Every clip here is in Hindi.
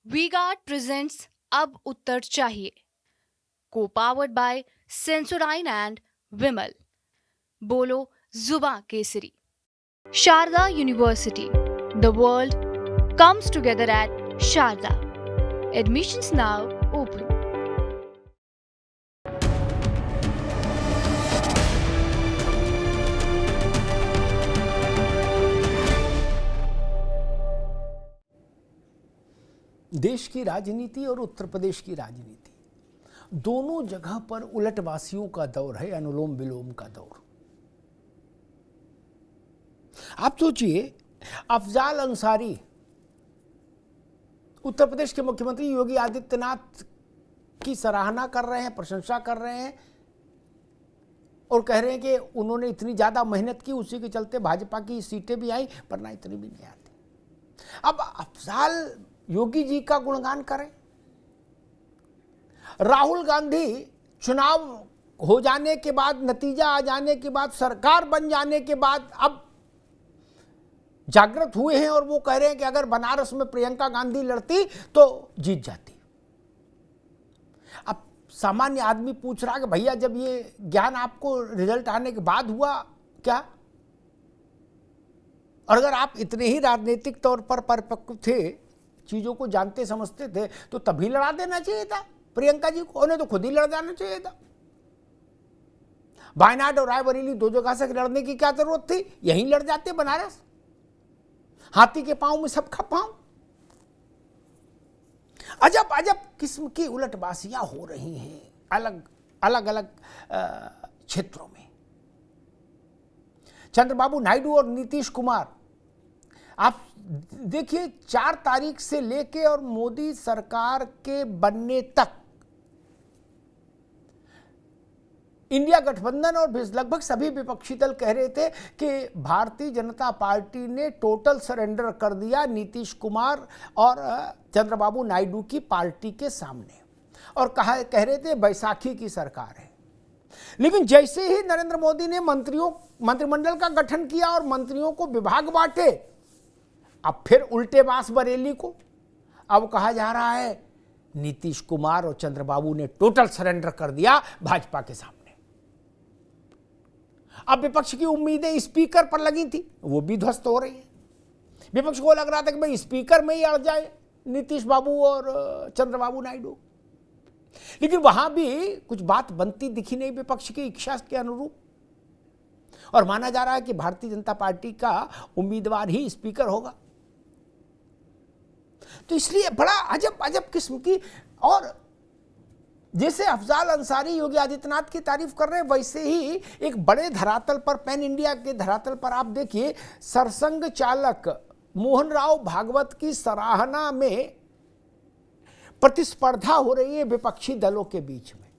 वी गार्ड प्रेजेंट्स अब उत्तर चाहिए, को powered by Sensodyne and Vimal. बोलो जुबा केसरी। Sharda university, the world comes together at Sharda. Admissions now open. देश की राजनीति और उत्तर प्रदेश की राजनीति दोनों जगह पर उलटवासियों का दौर है, अनुलोम विलोम का दौर। आप सोचिए, अफजाल अंसारी उत्तर प्रदेश के मुख्यमंत्री योगी आदित्यनाथ की सराहना कर रहे हैं, प्रशंसा कर रहे हैं और कह रहे हैं कि उन्होंने इतनी ज्यादा मेहनत की, उसी के चलते भाजपा की सीटें भी आई, पर ना इतनी भी नहीं आती। अब अफजाल योगी जी का गुणगान करें। राहुल गांधी चुनाव हो जाने के बाद, नतीजा आ जाने के बाद, सरकार बन जाने के बाद अब जागृत हुए हैं और वो कह रहे हैं कि अगर बनारस में प्रियंका गांधी लड़ती तो जीत जाती। अब सामान्य आदमी पूछ रहा है कि भैया, जब ये ज्ञान आपको रिजल्ट आने के बाद हुआ क्या? और अगर आप इतने ही राजनीतिक तौर पर परिपक्व थे, चीजों को जानते समझते थे, तो तभी लड़ा देना चाहिए था प्रियंका जी को, उन्हें तो खुद ही लड़ जाना चाहिए था। वायनाड और रायबरेली दो जगह से लड़ने की क्या जरूरत थी? यहीं लड़ जाते बनारस। हाथी के पांव में सबका पांव। अजब अजब किस्म की उलटबाजियां हो रही हैं अलग अलग क्षेत्रों में। चंद्रबाबू नायडू और नीतीश कुमार, आप देखिए, 4 तारीख से लेके और मोदी सरकार के बनने तक इंडिया गठबंधन और लगभग सभी विपक्षी दल कह रहे थे कि भारतीय जनता पार्टी ने टोटल सरेंडर कर दिया नीतीश कुमार और चंद्रबाबू नायडू की पार्टी के सामने, और कह रहे थे बैसाखी की सरकार है। लेकिन जैसे ही नरेंद्र मोदी ने मंत्रिमंडल का गठन किया और मंत्रियों को विभाग बांटे, अब फिर उल्टे बास बरेली को अब कहा जा रहा है नीतीश कुमार और चंद्रबाबू ने टोटल सरेंडर कर दिया भाजपा के सामने। अब विपक्ष की उम्मीदें स्पीकर पर लगी थी, वो भी ध्वस्त हो रही है। विपक्ष को लग रहा था कि भाई स्पीकर में ही अड़ जाए नीतीश बाबू और चंद्रबाबू नायडू, लेकिन वहां भी कुछ बात बनती दिखी नहीं विपक्ष की इच्छा के अनुरूप, और माना जा रहा है कि भारतीय जनता पार्टी का उम्मीदवार ही स्पीकर होगा। तो इसलिए बड़ा अजब अजब किस्म की, और जैसे अफजाल अंसारी योगी आदित्यनाथ की तारीफ कर रहे हैं, वैसे ही एक बड़े धरातल पर, पैन इंडिया के धरातल पर आप देखिए, सरसंघ चालक मोहन राव भागवत की सराहना में प्रतिस्पर्धा हो रही है विपक्षी दलों के बीच में।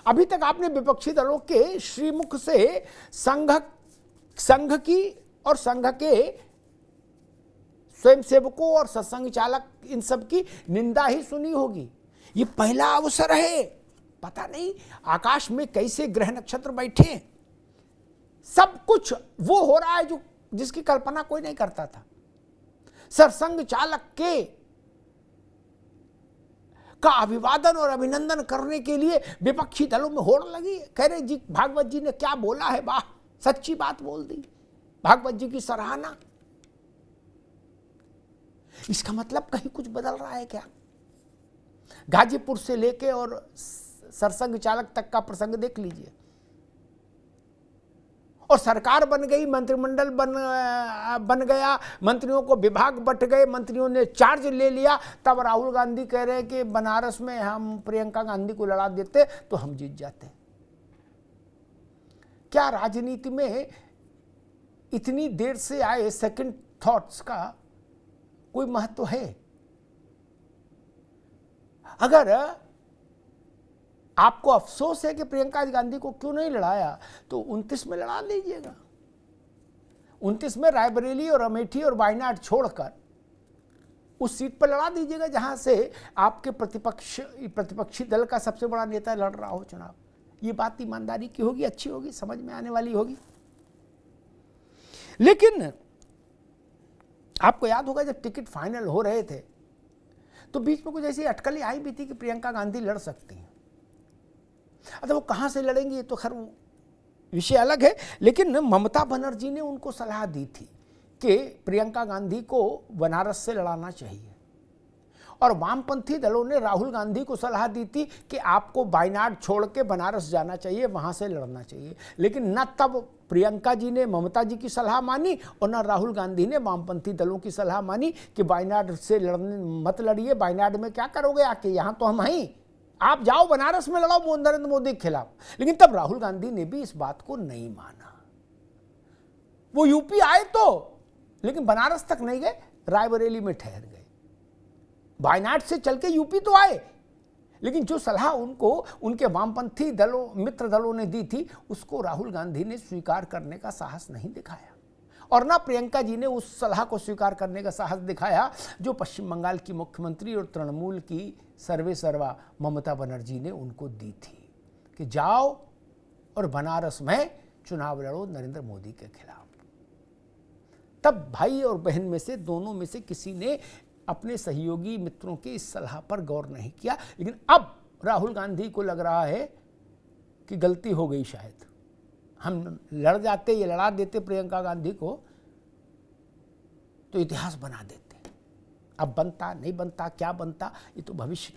अभी तक आपने विपक्षी दलों के श्रीमुख से संघ की और संघ के स्वयंसेवकों और सत्संग चालक, इन सब की निंदा ही सुनी होगी। ये पहला अवसर है, पता नहीं आकाश में कैसे ग्रह नक्षत्र बैठे, सब कुछ वो हो रहा है जो जिसकी कल्पना कोई नहीं करता था। सरसंघ चालक का अभिवादन और अभिनंदन करने के लिए विपक्षी दलों में होड़ लगी। कह रहे जी भागवत जी ने क्या बोला है, वाह, सच्ची बात बोल दी, भागवत जी की सराहना। इसका मतलब कहीं कुछ बदल रहा है क्या? गाजीपुर से लेके और सरसंघ चालक तक का प्रसंग देख लीजिए, और सरकार बन गई, मंत्रिमंडल बन गया, मंत्रियों को विभाग बंट गए, मंत्रियों ने चार्ज ले लिया, तब राहुल गांधी कह रहे हैं कि बनारस में हम प्रियंका गांधी को लड़ा देते तो हम जीत जाते। क्या राजनीति में इतनी देर से आए सेकंड थॉट्स का कोई महत्व है? अगर आपको अफसोस है कि प्रियंका गांधी को क्यों नहीं लड़ाया, तो 29 में लड़ा लीजिएगा। 29 में रायबरेली और अमेठी और वायनाड छोड़कर उस सीट पर लड़ा दीजिएगा जहां से आपके प्रतिपक्षी दल का सबसे बड़ा नेता लड़ रहा हो चुनाव। ये बात ईमानदारी की होगी, अच्छी होगी, समझ में आने वाली होगी। लेकिन आपको याद होगा जब टिकट फाइनल हो रहे थे तो बीच में कुछ ऐसी अटकलें आई भी थी कि प्रियंका गांधी लड़ सकती हैं। अच्छा, वो कहाँ से लड़ेंगी ये तो खैर विषय अलग है, लेकिन ममता बनर्जी ने उनको सलाह दी थी कि प्रियंका गांधी को बनारस से लड़ाना चाहिए, और वामपंथी दलों ने राहुल गांधी को सलाह दी थी कि आपको वायनाड छोड़ के बनारस जाना चाहिए, वहां से लड़ना चाहिए। लेकिन न तब प्रियंका जी ने ममता जी की सलाह मानी और न राहुल गांधी ने वामपंथी दलों की सलाह मानी कि वायनाड से मत लड़िए, वायनाड में क्या करोगे आके, यहाँ तो हम हैं, आप जाओ बनारस में लड़ाओ नरेंद्र मोदी के खिलाफ। लेकिन तब राहुल गांधी ने भी इस बात को नहीं माना। वो यूपी आए तो, लेकिन बनारस तक नहीं गए, रायबरेली में ठहर गए। वायनाड से चल के यूपी तो आए, लेकिन जो सलाह उनको उनके वामपंथी दलों मित्र दलों ने दी थी उसको राहुल गांधी ने स्वीकार करने का साहस नहीं दिखाया, और ना प्रियंका जी ने उस सलाह को स्वीकार करने का साहस दिखाया जो पश्चिम बंगाल की मुख्यमंत्री और तृणमूल की सर्वे सर्वा ममता बनर्जी ने उनको दी थी कि जाओ और बनारस में चुनाव लड़ो नरेंद्र मोदी के खिलाफ। तब भाई और बहन में से दोनों में से किसी ने अपने सहयोगी मित्रों की इस सलाह पर गौर नहीं किया। लेकिन अब राहुल गांधी को लग रहा है कि गलती हो गई, शायद हम लड़ जाते या लड़ा देते प्रियंका गांधी को तो इतिहास बना देते। अब बनता नहीं बनता, क्या बनता, ये तो भविष्य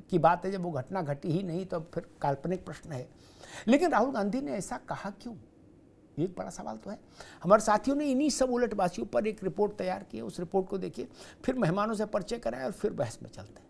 की बात है। जब वो घटना घटी ही नहीं तो फिर काल्पनिक प्रश्न है। लेकिन राहुल गांधी ने ऐसा कहा क्यों, ये एक बड़ा सवाल तो है। हमारे साथियों ने इन्हीं सब उलटबाजियों पर एक रिपोर्ट तैयार की है, उस रिपोर्ट को देखिए, फिर मेहमानों से परिचय कराएं और फिर बहस में चलते हैं।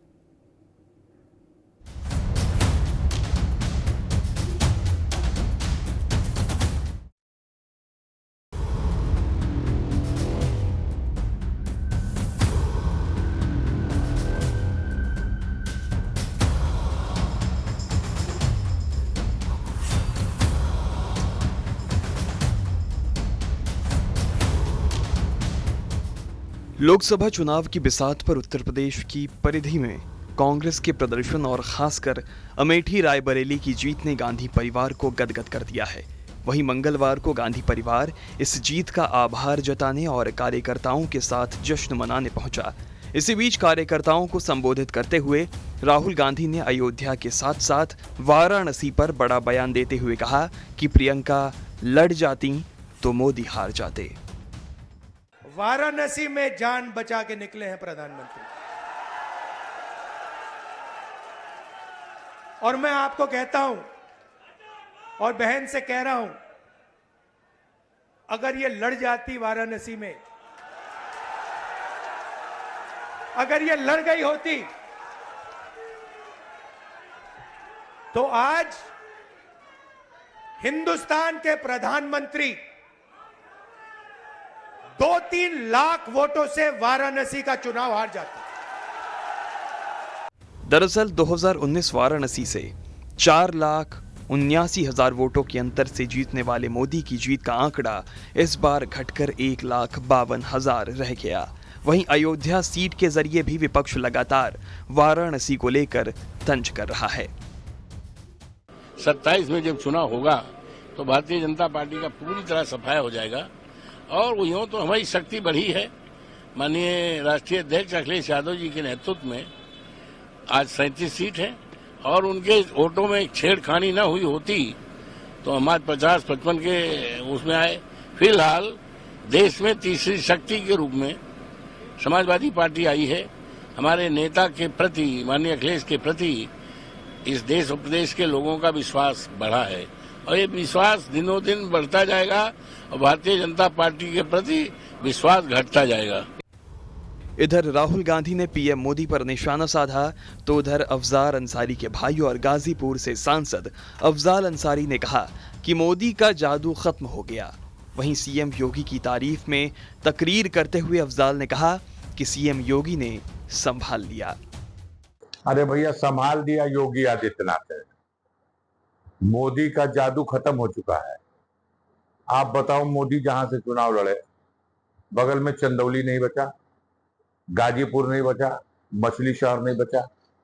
लोकसभा चुनाव की बिसात पर उत्तर प्रदेश की परिधि में कांग्रेस के प्रदर्शन और खासकर अमेठी रायबरेली की जीत ने गांधी परिवार को गदगद कर दिया है। वहीं मंगलवार को गांधी परिवार इस जीत का आभार जताने और कार्यकर्ताओं के साथ जश्न मनाने पहुंचा। इसी बीच कार्यकर्ताओं को संबोधित करते हुए राहुल गांधी ने अयोध्या के साथ साथ वाराणसी पर बड़ा बयान देते हुए कहा कि प्रियंका लड़ जाती तो मोदी हार जाते। वाराणसी में जान बचा के निकले हैं प्रधानमंत्री, और मैं आपको कहता हूं और बहन से कह रहा हूं, अगर ये लड़ जाती वाराणसी में, अगर ये लड़ गई होती तो आज हिंदुस्तान के प्रधानमंत्री 2-3 लाख वोटों से वाराणसी का चुनाव हार जाते। दरअसल 2019 वाराणसी से 4,79,000 वोटों के अंतर से जीतने वाले मोदी की जीत का आंकड़ा इस बार घटकर 1,52,000 रह गया। वहीं अयोध्या सीट के जरिए भी विपक्ष लगातार वाराणसी को लेकर तंज कर रहा है। 27 में जब चुनाव होगा तो भारतीय जनता पार्टी का पूरी तरह सफाया हो जाएगा, और वो यूं तो हमारी शक्ति बढ़ी है। माननीय राष्ट्रीय अध्यक्ष अखिलेश यादव जी के नेतृत्व में आज 37 सीट है, और उनके वोटों में छेड़खानी न हुई होती तो हमारे 50-55 के उसमें आए। फिलहाल देश में तीसरी शक्ति के रूप में समाजवादी पार्टी आई है। हमारे नेता के प्रति, माननीय अखिलेश के प्रति इस देश और प्रदेश के लोगों का विश्वास बढ़ा है, और ये विश्वास दिनों दिन बढ़ता जाएगा और भारतीय जनता पार्टी के प्रति विश्वास घटता जाएगा। इधर राहुल गांधी ने पीएम मोदी पर निशाना साधा तो उधर अफजाल अंसारी के भाई और गाजीपुर से सांसद अफजाल अंसारी ने कहा कि मोदी का जादू खत्म हो गया। वहीं सीएम योगी की तारीफ में तकरीर करते हुए अफजाल ने कहा कि सीएम योगी ने संभाल लिया। अरे भैया, संभाल दिया योगी आदित्यनाथ है। मोदी का जादू खत्म हो चुका है। आप बताओ, मोदी जहां से चुनाव लड़े बगल में चंदौली नहीं बचा, गाजीपुर नहीं बचा, मछली शहर नहीं बचा,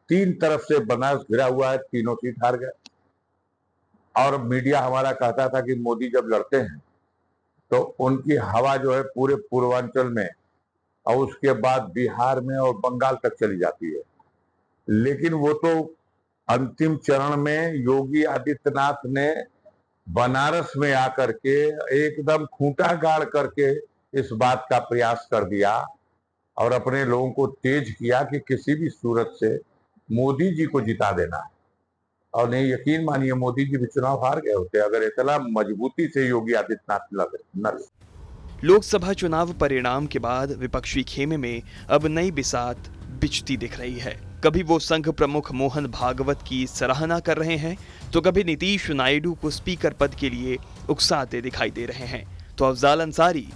3 तरफ से बनारस घिरा हुआ है, तीनों सीट हार गए। और मीडिया हमारा कहता था कि मोदी जब लड़ते हैं तो उनकी हवा जो है पूरे पूर्वांचल में और उसके बाद बिहार में और बंगाल तक चली जाती है। लेकिन वो तो अंतिम चरण में योगी आदित्यनाथ ने बनारस में आकर के एकदम खूंटा गाड़ करके इस बात का प्रयास कर दिया और अपने लोगों को तेज किया कि किसी भी सूरत से मोदी जी को जिता देना है। और नहीं, यकीन मानिए, मोदी जी भी चुनाव हार गए होते अगर इतना मजबूती से योगी आदित्यनाथ न। लोकसभा चुनाव परिणाम के बाद विपक्षी खेमे में अब नई बिसात बिछती दिख रही है। कभी वो संघ प्रमुख मोहन भागवत की सराहना कर रहे हैं, तो कभी नीतीश नायडू को स्पीकर पद के लिए उकसाते दिखाई दे रहे हैं, तो अफजाल अंसारी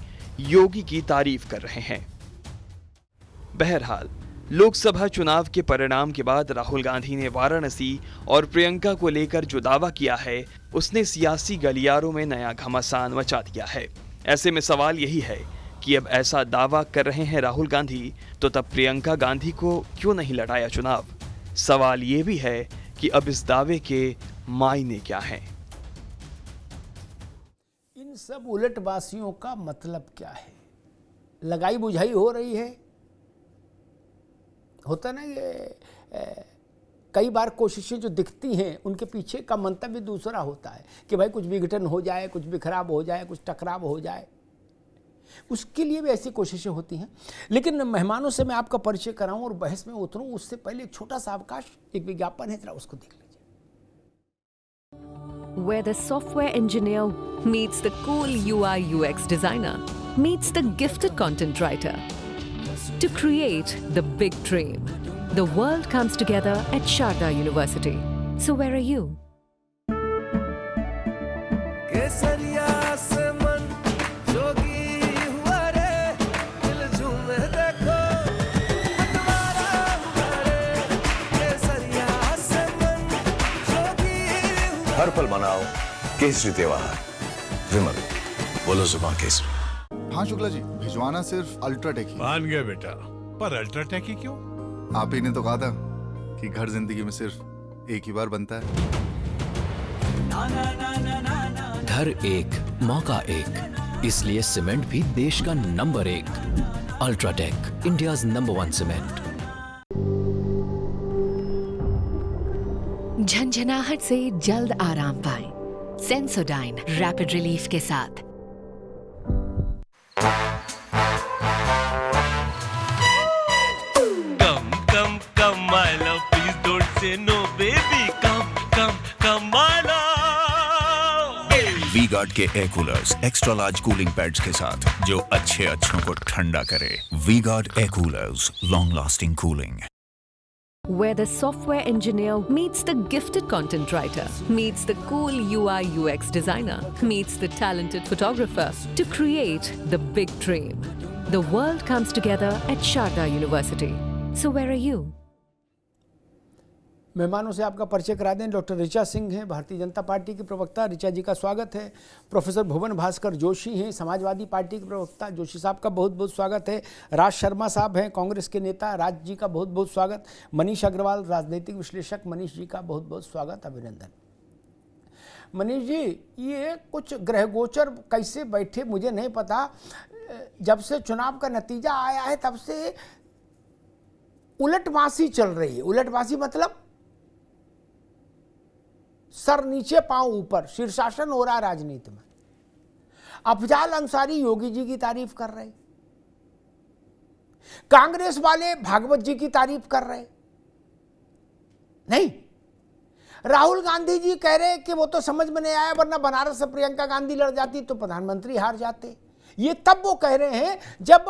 योगी की तारीफ कर रहे हैं। बहरहाल, लोकसभा चुनाव के परिणाम के बाद राहुल गांधी ने वाराणसी और प्रियंका को लेकर जो दावा किया है, उसने सियासी गलियारों में नया घमासान मचा दिया है। ऐसे में सवाल यही है कि अब ऐसा दावा कर रहे हैं राहुल गांधी, तो तब प्रियंका गांधी को क्यों नहीं लड़ाया चुनाव? सवाल ये भी है कि अब इस दावे के मायने क्या हैं? इन सब उलटबाजियों का मतलब क्या है? लगाई बुझाई हो रही है। होता ना ये कई बार कोशिशें जो दिखती हैं उनके पीछे का मंतव्य दूसरा होता है कि भाई कुछ विघटन हो जाए, कुछ भी खराब हो जाए, कुछ टकराव हो जाए, उसके लिए भी ऐसी कोशिशें होती हैं। लेकिन मेहमानों से मैं आपका परिचय कराऊं और बहस में उतरूं उससे पहले एक छोटा सा अवकाश, एक विज्ञापन है, जरा उसको देख लीजिए। Where the software engineer meets the cool UI UX designer meets the gifted content writer to create the big dream. The world comes together at Sharda University. So where are you? हर पल मनाओ केसरी त्योहार। विमल, बोलो जुबान केसरी। हाँ शुक्ला जी, भिजवाना सिर्फ अल्ट्राटेक ही। मान गया बेटा, पर अल्ट्राटेक ही क्यों? आप ही ने तो कहा था कि घर जिंदगी में सिर्फ एक ही बार बनता है। घर एक, मौका एक, इसलिए सीमेंट भी देश का number 1। UltraTech, India's number 1 cement. झंझनाहट से जल्द आराम पाएं सेंसोडाइन रैपिड रिलीफ के साथ। Come come come my love, please don't say no baby, come come come my love. V-Guard के air coolers extra large cooling pads के साथ जो अच्छों को ठंडा करे। V-Guard air coolers, long lasting cooling. Where the software engineer meets the gifted content writer, meets the cool UI UX designer, meets the talented photographer to create the big dream. The world comes together at Sharda University. So where are you? मेहमानों से आपका परिचय करा दें। डॉक्टर ऋचा सिंह हैं, भारतीय जनता पार्टी की प्रवक्ता, ऋचा जी का स्वागत है। प्रोफेसर भुवन भास्कर जोशी हैं, समाजवादी पार्टी के प्रवक्ता, जोशी साहब का बहुत बहुत स्वागत है। राज शर्मा साहब हैं, कांग्रेस के नेता, राज जी का बहुत बहुत स्वागत। मनीष अग्रवाल, राजनीतिक विश्लेषक, मनीष जी का बहुत बहुत स्वागत, अभिनंदन। मनीष जी, ये कुछ ग्रह गोचर कैसे बैठे मुझे नहीं पता, जब से चुनाव का नतीजा आया है तब से उलटवासी चल रही है। उलटवासी मतलब सर नीचे पांव ऊपर, शीर्षासन हो रहा है राजनीति में। अफजाल अंसारी योगी जी की तारीफ कर रहे, कांग्रेस वाले भागवत जी की तारीफ कर रहे। नहीं, राहुल गांधी जी कह रहे कि वो तो समझ में नहीं आया, वरना बनारस से प्रियंका गांधी लड़ जाती तो प्रधानमंत्री हार जाते। ये तब वो कह रहे हैं जब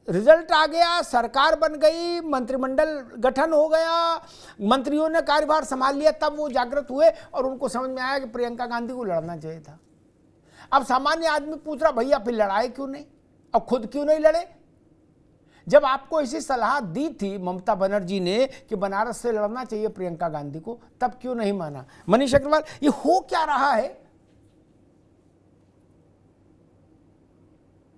रिजल्ट आ गया, सरकार बन गई, मंत्रिमंडल गठन हो गया, मंत्रियों ने कार्यभार संभाल लिया, तब वो जागृत हुए और उनको समझ में आया कि प्रियंका गांधी को लड़ना चाहिए था। अब सामान्य आदमी पूछ रहा, भैया फिर लड़ाए क्यों नहीं और खुद क्यों नहीं लड़े? जब आपको ऐसी सलाह दी थी ममता बनर्जी ने कि बनारस से लड़ना चाहिए प्रियंका गांधी को, तब क्यों नहीं माना? मनीष अग्रवाल, ये हो क्या रहा है?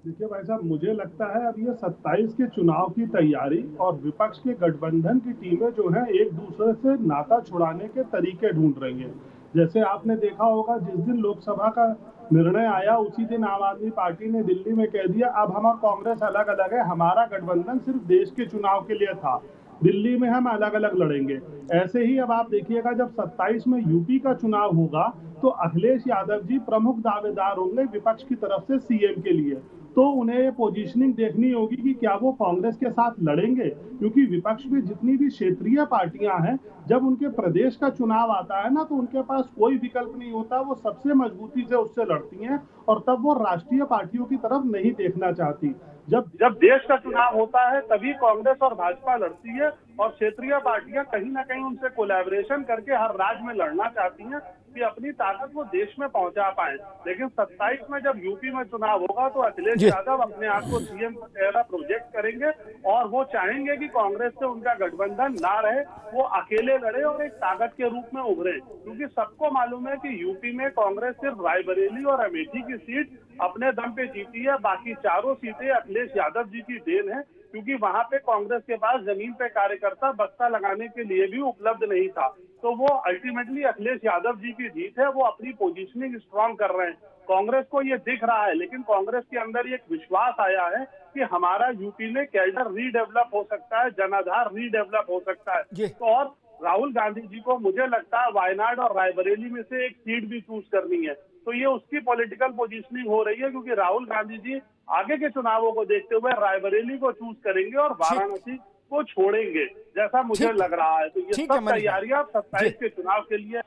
देखिए भाई साहब, मुझे लगता है अब ये 27 के चुनाव की तैयारी और विपक्ष के गठबंधन की टीमें जो हैं एक दूसरे से नाता छुड़ाने के तरीके ढूंढ रही हैं। जैसे आपने देखा होगा, जिस दिन लोकसभा का निर्णय आया उसी दिन आम आदमी पार्टी ने दिल्ली में कह दिया अब हम और कांग्रेस अलग अलग है, हमारा गठबंधन सिर्फ देश के चुनाव के लिए था, दिल्ली में हम अलग अलग लड़ेंगे। ऐसे ही अब आप देखिएगा जब 27 में यूपी का चुनाव होगा तो अखिलेश यादव जी प्रमुख दावेदार होंगे विपक्ष की तरफ से सीएम के लिए। तो उन्हें ये पोजीशनिंग देखनी होगी कि क्या वो कांग्रेस के साथ लड़ेंगे, क्योंकि विपक्ष में जितनी भी क्षेत्रीय पार्टियां हैं जब उनके प्रदेश का चुनाव आता है ना तो उनके पास कोई विकल्प नहीं होता, वो सबसे मजबूती से उससे लड़ती हैं और तब वो राष्ट्रीय पार्टियों की तरफ नहीं देखना चाहती। जब देश का चुनाव होता है तभी कांग्रेस और भाजपा लड़ती है और क्षेत्रीय पार्टियां कहीं ना कहीं उनसे कोलैबोरेशन करके हर राज्य में लड़ना चाहती हैं कि अपनी ताकत वो देश में पहुंचा पाए। लेकिन 27 में जब यूपी में चुनाव होगा तो अखिलेश यादव अपने आप को सीएम का चेहरा प्रोजेक्ट करेंगे और वो चाहेंगे कि कांग्रेस से उनका गठबंधन ना रहे, वो अकेले लड़े और एक ताकत के रूप में उभरे। क्योंकि सबको मालूम है कि यूपी में कांग्रेस सिर्फ रायबरेली और अमेठी की सीट अपने दम पे जीती है, बाकी चारों सीटें अखिलेश यादव जी की देन है, क्योंकि वहां पे कांग्रेस के पास जमीन पे कार्यकर्ता बस्ता लगाने के लिए भी उपलब्ध नहीं था। तो वो अल्टीमेटली अखिलेश यादव जी की जीत है, वो अपनी पोजीशनिंग स्ट्रांग कर रहे हैं। कांग्रेस को ये दिख रहा है, लेकिन कांग्रेस के अंदर एक विश्वास आया है कि हमारा यूपी में कैडर रीडेवलप हो सकता है, जनाधार रीडेवलप हो सकता है। तो और राहुल गांधी जी को मुझे लगता है वायनाड और रायबरेली में से एक सीट भी चूज करनी है, तो ये उसकी पॉलिटिकल पोजीशनिंग हो रही है, क्योंकि राहुल गांधी जी आगे के चुनावों को देखते हुए रायबरेली को चूज करेंगे और वाराणसी को छोड़ेंगे, जैसा मुझे लग रहा है। तो ये सब तैयारियां 27 के चुनाव के लिए।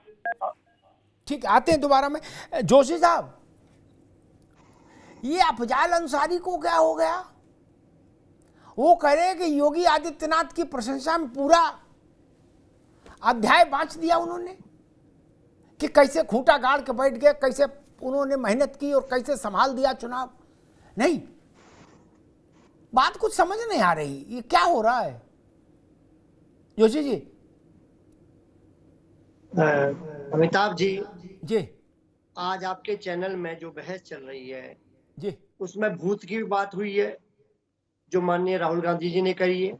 ठीक, आते हैं दोबारा में। जोशी साहब, ये अफजाल अंसारी को क्या हो गया? वो कह रहे हैं कि योगी आदित्यनाथ की प्रशंसा में पूरा अध्याय बांट दिया उन्होंने कि कैसे खूंटा गाड़ के बैठ गए, कैसे उन्होंने मेहनत की और कैसे संभाल दिया चुनाव। नहीं, बात कुछ समझ नहीं आ रही, ये क्या हो रहा है जोशी जी? अमिताभ जी, आज आपके चैनल में जो बहस चल रही है जी, उसमें भूत की भी बात हुई है जो माननीय राहुल गांधी जी ने करी है,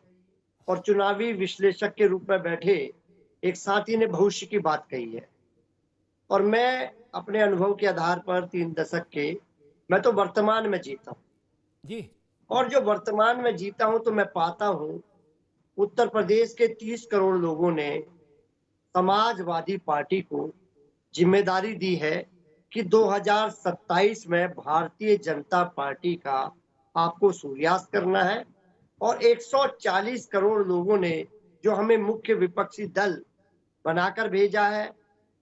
और चुनावी विश्लेषक के रूप में बैठे एक साथी ने भविष्य की बात कही है। और मैं अपने अनुभव के आधार पर 3 दशक के, मैं तो वर्तमान में जीता हूँ जी, और जो वर्तमान में जीता हूँ तो मैं पाता हूँ उत्तर प्रदेश के 30 करोड़ लोगों ने समाजवादी पार्टी को जिम्मेदारी दी है कि 2027 में भारतीय जनता पार्टी का आपको सूर्यास्त करना है, और 140 करोड़ लोगों ने जो हमें मुख्य विपक्षी दल बनाकर भेजा है,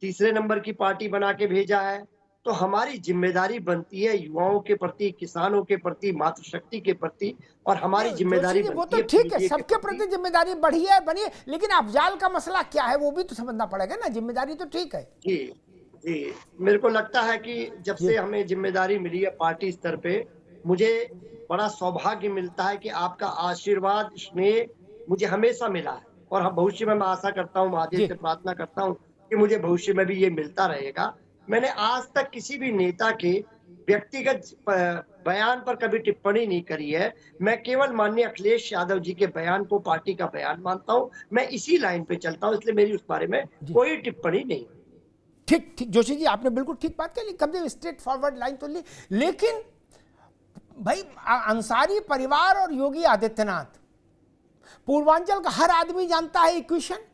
तीसरे नंबर की पार्टी बना के भेजा है, तो हमारी जिम्मेदारी बनती है युवाओं के प्रति, किसानों के प्रति, मातृशक्ति के प्रति, और हमारी जिम्मेदारी वो तो ठीक है, सबके प्रति जिम्मेदारी बढ़ी है, बनी है, लेकिन अफजाल का मसला क्या है वो भी तो समझना पड़ेगा ना। जिम्मेदारी तो ठीक है। जी जी, मेरे को लगता है कि जब से हमें जिम्मेदारी मिली है पार्टी स्तर पे, मुझे बड़ा सौभाग्य मिलता है कि आपका आशीर्वाद, स्नेह मुझे हमेशा मिला है, और हम भविष्य में मैं आशा करता हूँ, महादेव से प्रार्थना करता हूँ कि मुझे भविष्य में भी ये मिलता रहेगा। मैंने आज तक किसी भी नेता के व्यक्तिगत बयान पर कभी टिप्पणी नहीं करी है। मैं केवल माननीय अखिलेश यादव जी के बयान को पार्टी का बयान मानता हूँ, मैं इसी लाइन पे चलता हूँ, इसलिए मेरी उस बारे में कोई टिप्पणी नहीं। ठीक ठीक जोशी जी, आपने बिल्कुल ठीक बात कही, कम से स्ट्रेट फॉरवर्ड लाइन तो ली, लेकिन भाई अंसारी परिवार और योगी आदित्यनाथ, पूर्वांचल का हर आदमी जानता है इक्वेशन।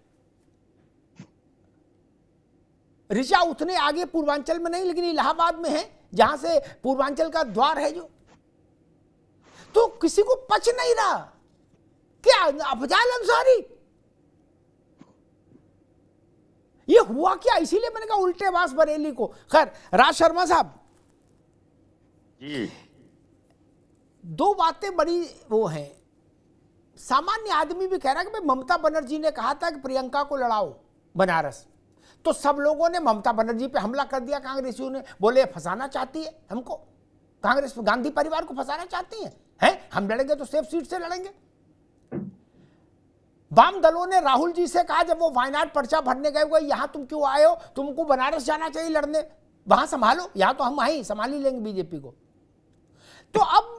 ऋचा उतने आगे पूर्वांचल में नहीं, लेकिन इलाहाबाद में है, जहां से पूर्वांचल का द्वार है जो, तो किसी को पच नहीं रहा क्या अफजाल अंसारी ये हुआ क्या? इसीलिए मैंने कहा उल्टे बास बरेली को। खैर, राज शर्मा साहब जी, 2 बातें बड़ी वो हैं। सामान्य आदमी भी कह रहा है कि भाई ममता बनर्जी ने कहा था कि प्रियंका को लड़ाओ बनारस, तो सब लोगों ने ममता बनर्जी पे हमला कर दिया, कांग्रेसियों ने, बोले फंसाना चाहती है हमको, कांग्रेस गांधी परिवार को फंसाना चाहती हैं, हम लड़ेंगे तो सेफ सीट से लड़ेंगे। वाम दलों ने राहुल जी से कहा जब वो वायनाड पर्चा भरने गए हुए, यहां तुम क्यों आए हो, तुमको बनारस जाना चाहिए लड़ने, वहां संभालो, यहां तो हम वहीं संभाल ही लेंगे बीजेपी को। तो अब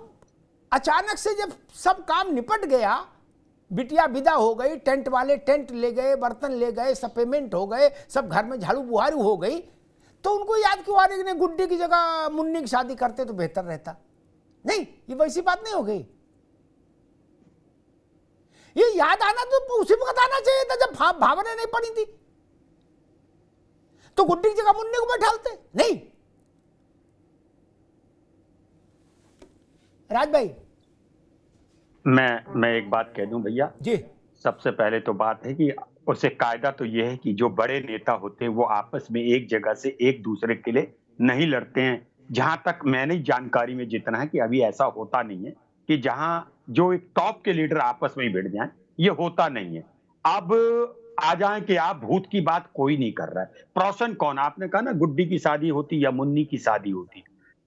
अचानक से जब सब काम निपट गया, बिटिया विदा हो गई, टेंट वाले टेंट ले गए, बर्तन ले गए, सब पेमेंट हो गए, सब घर में झाड़ू बुहारू हो गई, तो उनको याद क्यों आ रही है गुड्डी की जगह मुन्नी की शादी करते तो बेहतर रहता? नहीं, ये वैसी बात नहीं हो गई। ये याद आना तो उसी वक्त आना चाहिए था जब भावना नहीं पड़ी थी, तो गुड्डी की जगह मुन्नी को बैठालते। नहीं, राज भाई मैं एक बात कह दूं भैया जी। सबसे पहले तो बात है कि उसे कायदा तो यह है कि जो बड़े नेता होते हैं वो आपस में एक जगह से एक दूसरे के लिए नहीं लड़ते हैं। जहां तक मैंने जानकारी में जितना है कि अभी ऐसा होता नहीं है कि जहां जो एक टॉप के लीडर आपस में ही भिड़ जाएं, ये होता नहीं है। अब आ जाए कि आप भूत की बात कोई नहीं कर रहा है। प्रोसन कौन, आपने कहा ना गुड्डी की शादी होती या मुन्नी की शादी होती,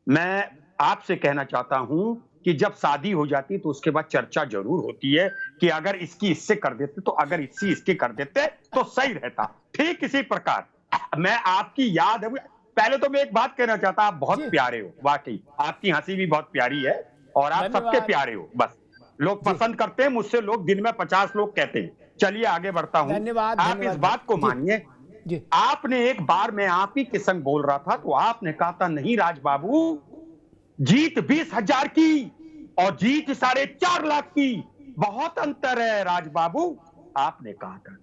मैं आपसे कहना चाहता हूं कि जब शादी हो जाती तो उसके बाद चर्चा जरूर होती है कि अगर इसकी इससे कर देते तो अगर इसकी इसके कर देते तो सही रहता। ठीक इसी प्रकार मैं आपकी याद है, पहले तो मैं एक बात कहना चाहता, आप बहुत प्यारे हो, वाकई आपकी हंसी भी बहुत प्यारी है और आप सबके प्यारे हो। बस लोग पसंद करते हैं, मुझसे लोग दिन में 50 लोग कहते हैं। चलिए आगे बढ़ता हूं। धन्यवाद। आप इस बात को मानिए, आपने एक बार मैं आप ही के संग बोल रहा था तो आपने कहा था नहीं राज बाबू, जीत 20,000 की और जीत 4.5 लाख की, बहुत अंतर है राज बाबू, आपने कहा था।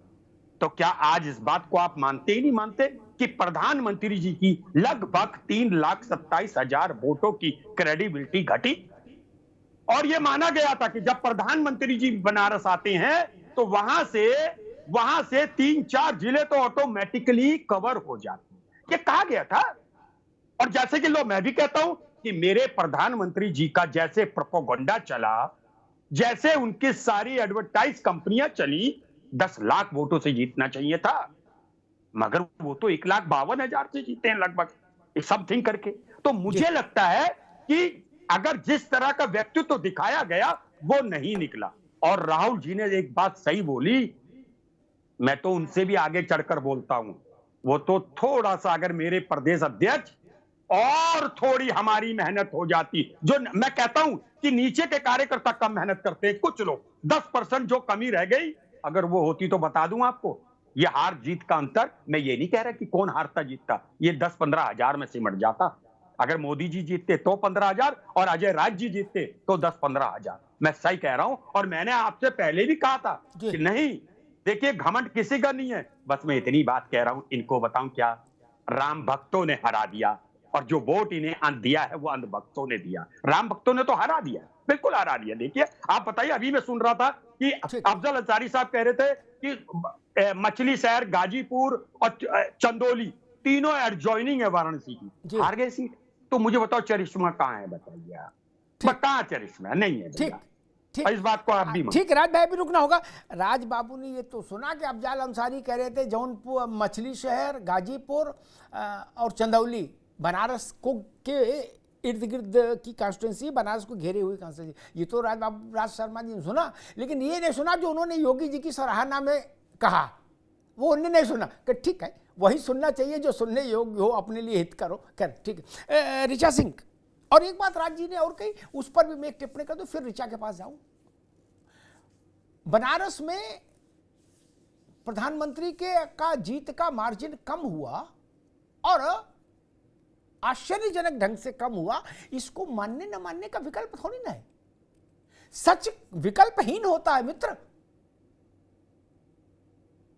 तो क्या आज इस बात को आप मानते ही नहीं मानते कि प्रधानमंत्री जी की लगभग 3,27,000 वोटों की क्रेडिबिलिटी घटी? और यह माना गया था कि जब प्रधानमंत्री जी बनारस आते हैं तो वहां से 3-4 जिले तो ऑटोमेटिकली कवर हो जाते हैं, ये कहा गया था। और जैसे कि लो मैं भी कहता हूं कि मेरे प्रधानमंत्री जी का जैसे प्रोपोगंडा चला, जैसे उनकी सारी एडवर्टाइज कंपनियां चली, 10 लाख वोटों से जीतना चाहिए था, मगर वो तो 1,52,000 से जीते हैं लगभग समथिंग करके। तो मुझे लगता है कि अगर जिस तरह का व्यक्तित्व दिखाया गया वो नहीं निकला। और राहुल जी ने एक बात सही बोली, मैं तो उनसे भी आगे चढ़कर बोलता हूं, वो तो थोड़ा सा अगर मेरे प्रदेश अध्यक्ष और थोड़ी हमारी मेहनत हो जाती, जो मैं कहता हूं कि नीचे के कार्यकर्ता कम मेहनत करते हैं, कुछ लोग 10% जो कमी रह गई, अगर वो होती तो बता दूं आपको, ये हार जीत का अंतर, मैं ये नहीं कह रहा कि कौन हारता जीतता, ये 10-15 हजार में सिमट जाता। अगर मोदी जी जीतते तो 15,000 और अजय राज जी जीतते तो 10-15 हजार। मैं सही कह रहा हूं। और मैंने आपसे पहले भी कहा था कि नहीं, देखिए घमंड किसी का नहीं है। बस मैं इतनी बात कह रहा हूं, इनको बताऊं क्या, राम भक्तों ने हरा दिया और जो वोट इन्हें दिया है वो अंध भक्तों ने दिया। राम भक्तों ने तो हरा दिया, बिल्कुल हरा दिया। देखिए आप बताइए, अभी मैं सुन रहा था कि अफजल अंसारी साहब कह रहे थे कि मछली शहर, गाजीपुर और चंदौली तीनों एडजॉइनिंग है वाराणसी की, हार गए सीट। तो मुझे बताओ चरिश्मा कहां है, बताइए आप, कहां चरिश्मा नहीं है? ठीक, इस बात को आप भी ठीक, राज भाई भी रुकना होगा। राज बाबू ने ये तो सुना कि अफजल अंसारी कह रहे थे जौनपुर, मछली शहर, गाजीपुर और चंदौली बनारस को के इर्द गिर्द की कॉन्स्टिट्यूंसी, बनारस को घेरे हुई कॉन्स्टिट्यूंसी। ये तो राज शर्मा जी ने सुना, लेकिन ये नहीं सुना जो उन्होंने योगी जी की सराहना में कहा, वो उन्होंने नहीं सुना कि ठीक है वही सुनना चाहिए जो सुनने योग्य हो, अपने लिए हित करो। कर ठीक है। ऋचा सिंह, और एक बात राज जी ने और कही, उस पर भी मैं एक टिप्पणी कर दूं, फिर ऋचा के पास जाऊं। बनारस में प्रधानमंत्री का जीत का मार्जिन कम हुआ और आश्चर्यजनक ढंग से कम हुआ, इसको मानने न मानने का विकल्प थोड़ी ना है। सच विकल्पहीन होता है मित्र,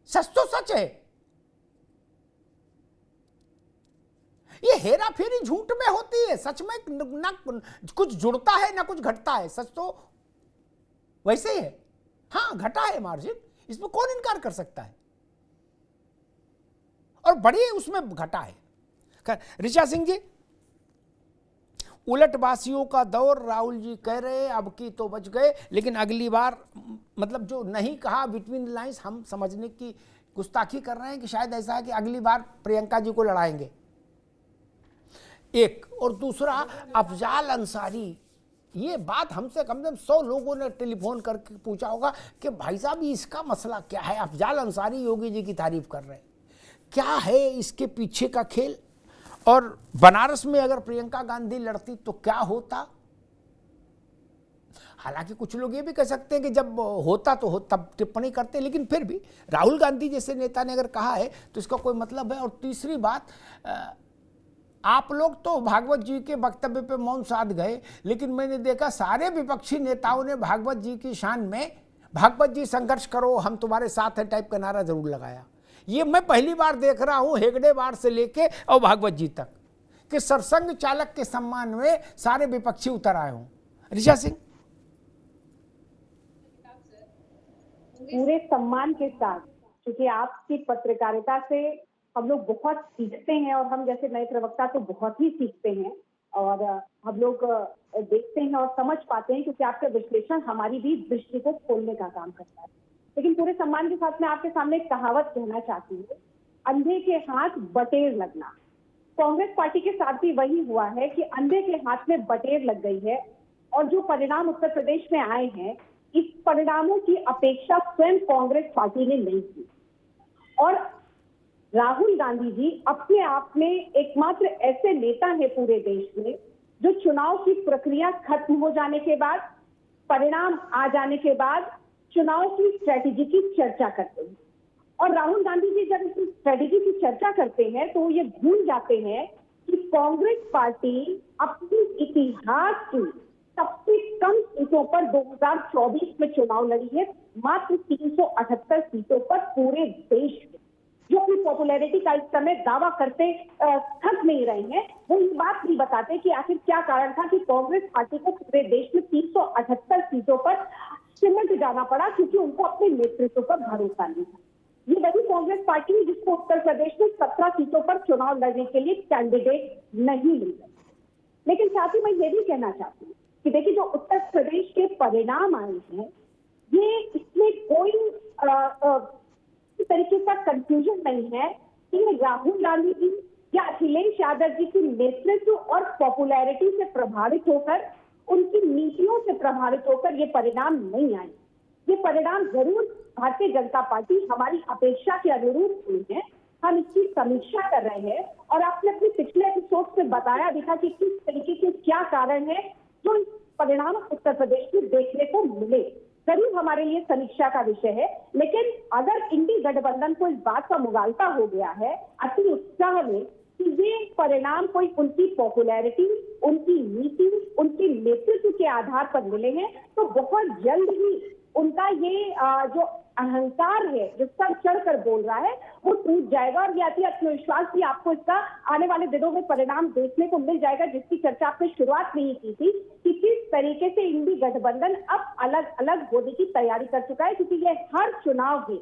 सच तो सच है। ये हेरा फेरी झूठ में होती है, सच में ना कुछ जुड़ता है ना कुछ घटता है। सच तो वैसे ही है, हाँ घटा है मार्जिन, इसमें कौन इनकार कर सकता है, और बड़ी उसमें घटा है। ऋचा सिंह जी, उलटबासियों का दौर, राहुल जी कह रहे अब की तो बच गए, लेकिन अगली बार, मतलब जो नहीं कहा बिटवीन लाइंस, हम समझने की गुस्ताखी कर रहे हैं कि शायद ऐसा है कि अगली बार प्रियंका जी को लड़ाएंगे, एक। और दूसरा, अफजल अंसारी, ये बात हमसे कम से कम 100 लोगों ने टेलीफोन करके पूछा होगा कि भाई साहब इसका मसला क्या है। अफजल अंसारी योगी जी की तारीफ कर रहे हैं, क्या है इसके पीछे का खेल, और बनारस में अगर प्रियंका गांधी लड़ती तो क्या होता। हालांकि कुछ लोग ये भी कह सकते हैं कि जब होता तो तब टिप्पणी करते, लेकिन फिर भी राहुल गांधी जैसे नेता ने अगर कहा है तो इसका कोई मतलब है। और तीसरी बात, आप लोग तो भागवत जी के वक्तव्य पे मौन साध गए, लेकिन मैंने देखा सारे विपक्षी नेताओं ने भागवत जी की शान में भागवत जी संघर्ष करो हम तुम्हारे साथ हैं टाइप का नारा जरूर लगाया। ये मैं पहली बार देख रहा हूं हेगड़ेवार से लेके और भागवत जी तक कि सरसंघ चालक के सम्मान में सारे विपक्षी उतर आए हों। ऋचा सिंह, पूरे सम्मान के साथ, क्योंकि आपकी पत्रकारिता से हम लोग बहुत सीखते हैं और हम जैसे नए प्रवक्ता तो बहुत ही सीखते हैं और हम लोग देखते हैं और समझ पाते हैं, क्योंकि आपका विश्लेषण हमारी भी दृष्टि को खोलने का काम करता है। लेकिन पूरे सम्मान के साथ मैं आपके सामने एक कहावत कहना चाहती हूँ, अंधे के हाथ बटेर लगना। कांग्रेस पार्टी के साथ भी वही हुआ है कि अंधे के हाथ में बटेर लग गई है और जो परिणाम उत्तर प्रदेश में आए हैं, इस परिणामों की अपेक्षा स्वयं कांग्रेस पार्टी ने नहीं की। और राहुल गांधी जी अपने आप में एकमात्र ऐसे नेता हैं पूरे देश में जो चुनाव की प्रक्रिया खत्म हो जाने के बाद, परिणाम आ जाने के बाद चुनाव की स्ट्रेटेजी की चर्चा करते हैं। और राहुल गांधी जी जब इस स्ट्रेटेजी की चर्चा करते हैं तो ये भूल जाते हैं कि कांग्रेस पार्टी अपने इतिहास की सबसे कम सीटों पर 2024 में चुनाव लड़ी है, मात्र 378 सीटों पर पूरे देश में, जो अपनी पॉपुलैरिटी का इस समय दावा करते थक नहीं रहे हैं। वो ये बात नहीं बताते कि आखिर क्या कारण था कि कांग्रेस पार्टी को पूरे देश में 378 सीटों पर सिमट जाना पड़ा, क्योंकि उनको अपने नेतृत्व पर भरोसा नहीं था। ये वही कांग्रेस पार्टी है जिसको उत्तर प्रदेश में 17 सीटों पर चुनाव लड़ने के लिए कैंडिडेट नहीं मिले। लेकिन साथ ही मैं ये भी कहना चाहती हूँ कि देखिए, जो उत्तर प्रदेश के परिणाम आए हैं, ये इसमें कोई तरीके का कंफ्यूजन नहीं है कि राहुल गांधी जी या अखिलेश यादव जी की नेतृत्व और पॉपुलैरिटी से प्रभावित होकर, उनकी नीतियों से प्रभावित होकर ये परिणाम नहीं आए। ये परिणाम जरूर भारतीय जनता पार्टी हमारी अपेक्षा के अनुरूप हुई है। हम इसकी समीक्षा कर रहे हैं और आपने अपने पिछले एपिसोड में बताया भी था कि किस तरीके के क्या कारण है जो परिणाम उत्तर प्रदेश में देखने को मिले। जरूर हमारे लिए समीक्षा का विषय है, लेकिन अगर इंडी गठबंधन को इस बात का मुगालता हो गया है अति उत्साह में कि ये परिणाम कोई उनकी पॉपुलैरिटी, उनकी नीति, उनकी नेतृत्व के आधार पर मिले हैं, तो बहुत जल्द ही उनका ये जो अहंकार है, जो सर चढ़कर बोल रहा है, वो टूट जाएगा और ये अति आत्मविश्वास भी आपको इसका आने वाले दिनों में परिणाम देखने को मिल जाएगा, जिसकी चर्चा आपने शुरुआत नहीं की थी कि किस तरीके से इंडी गठबंधन अब अलग अलग होने की तैयारी कर चुका है, क्योंकि ये हर चुनाव में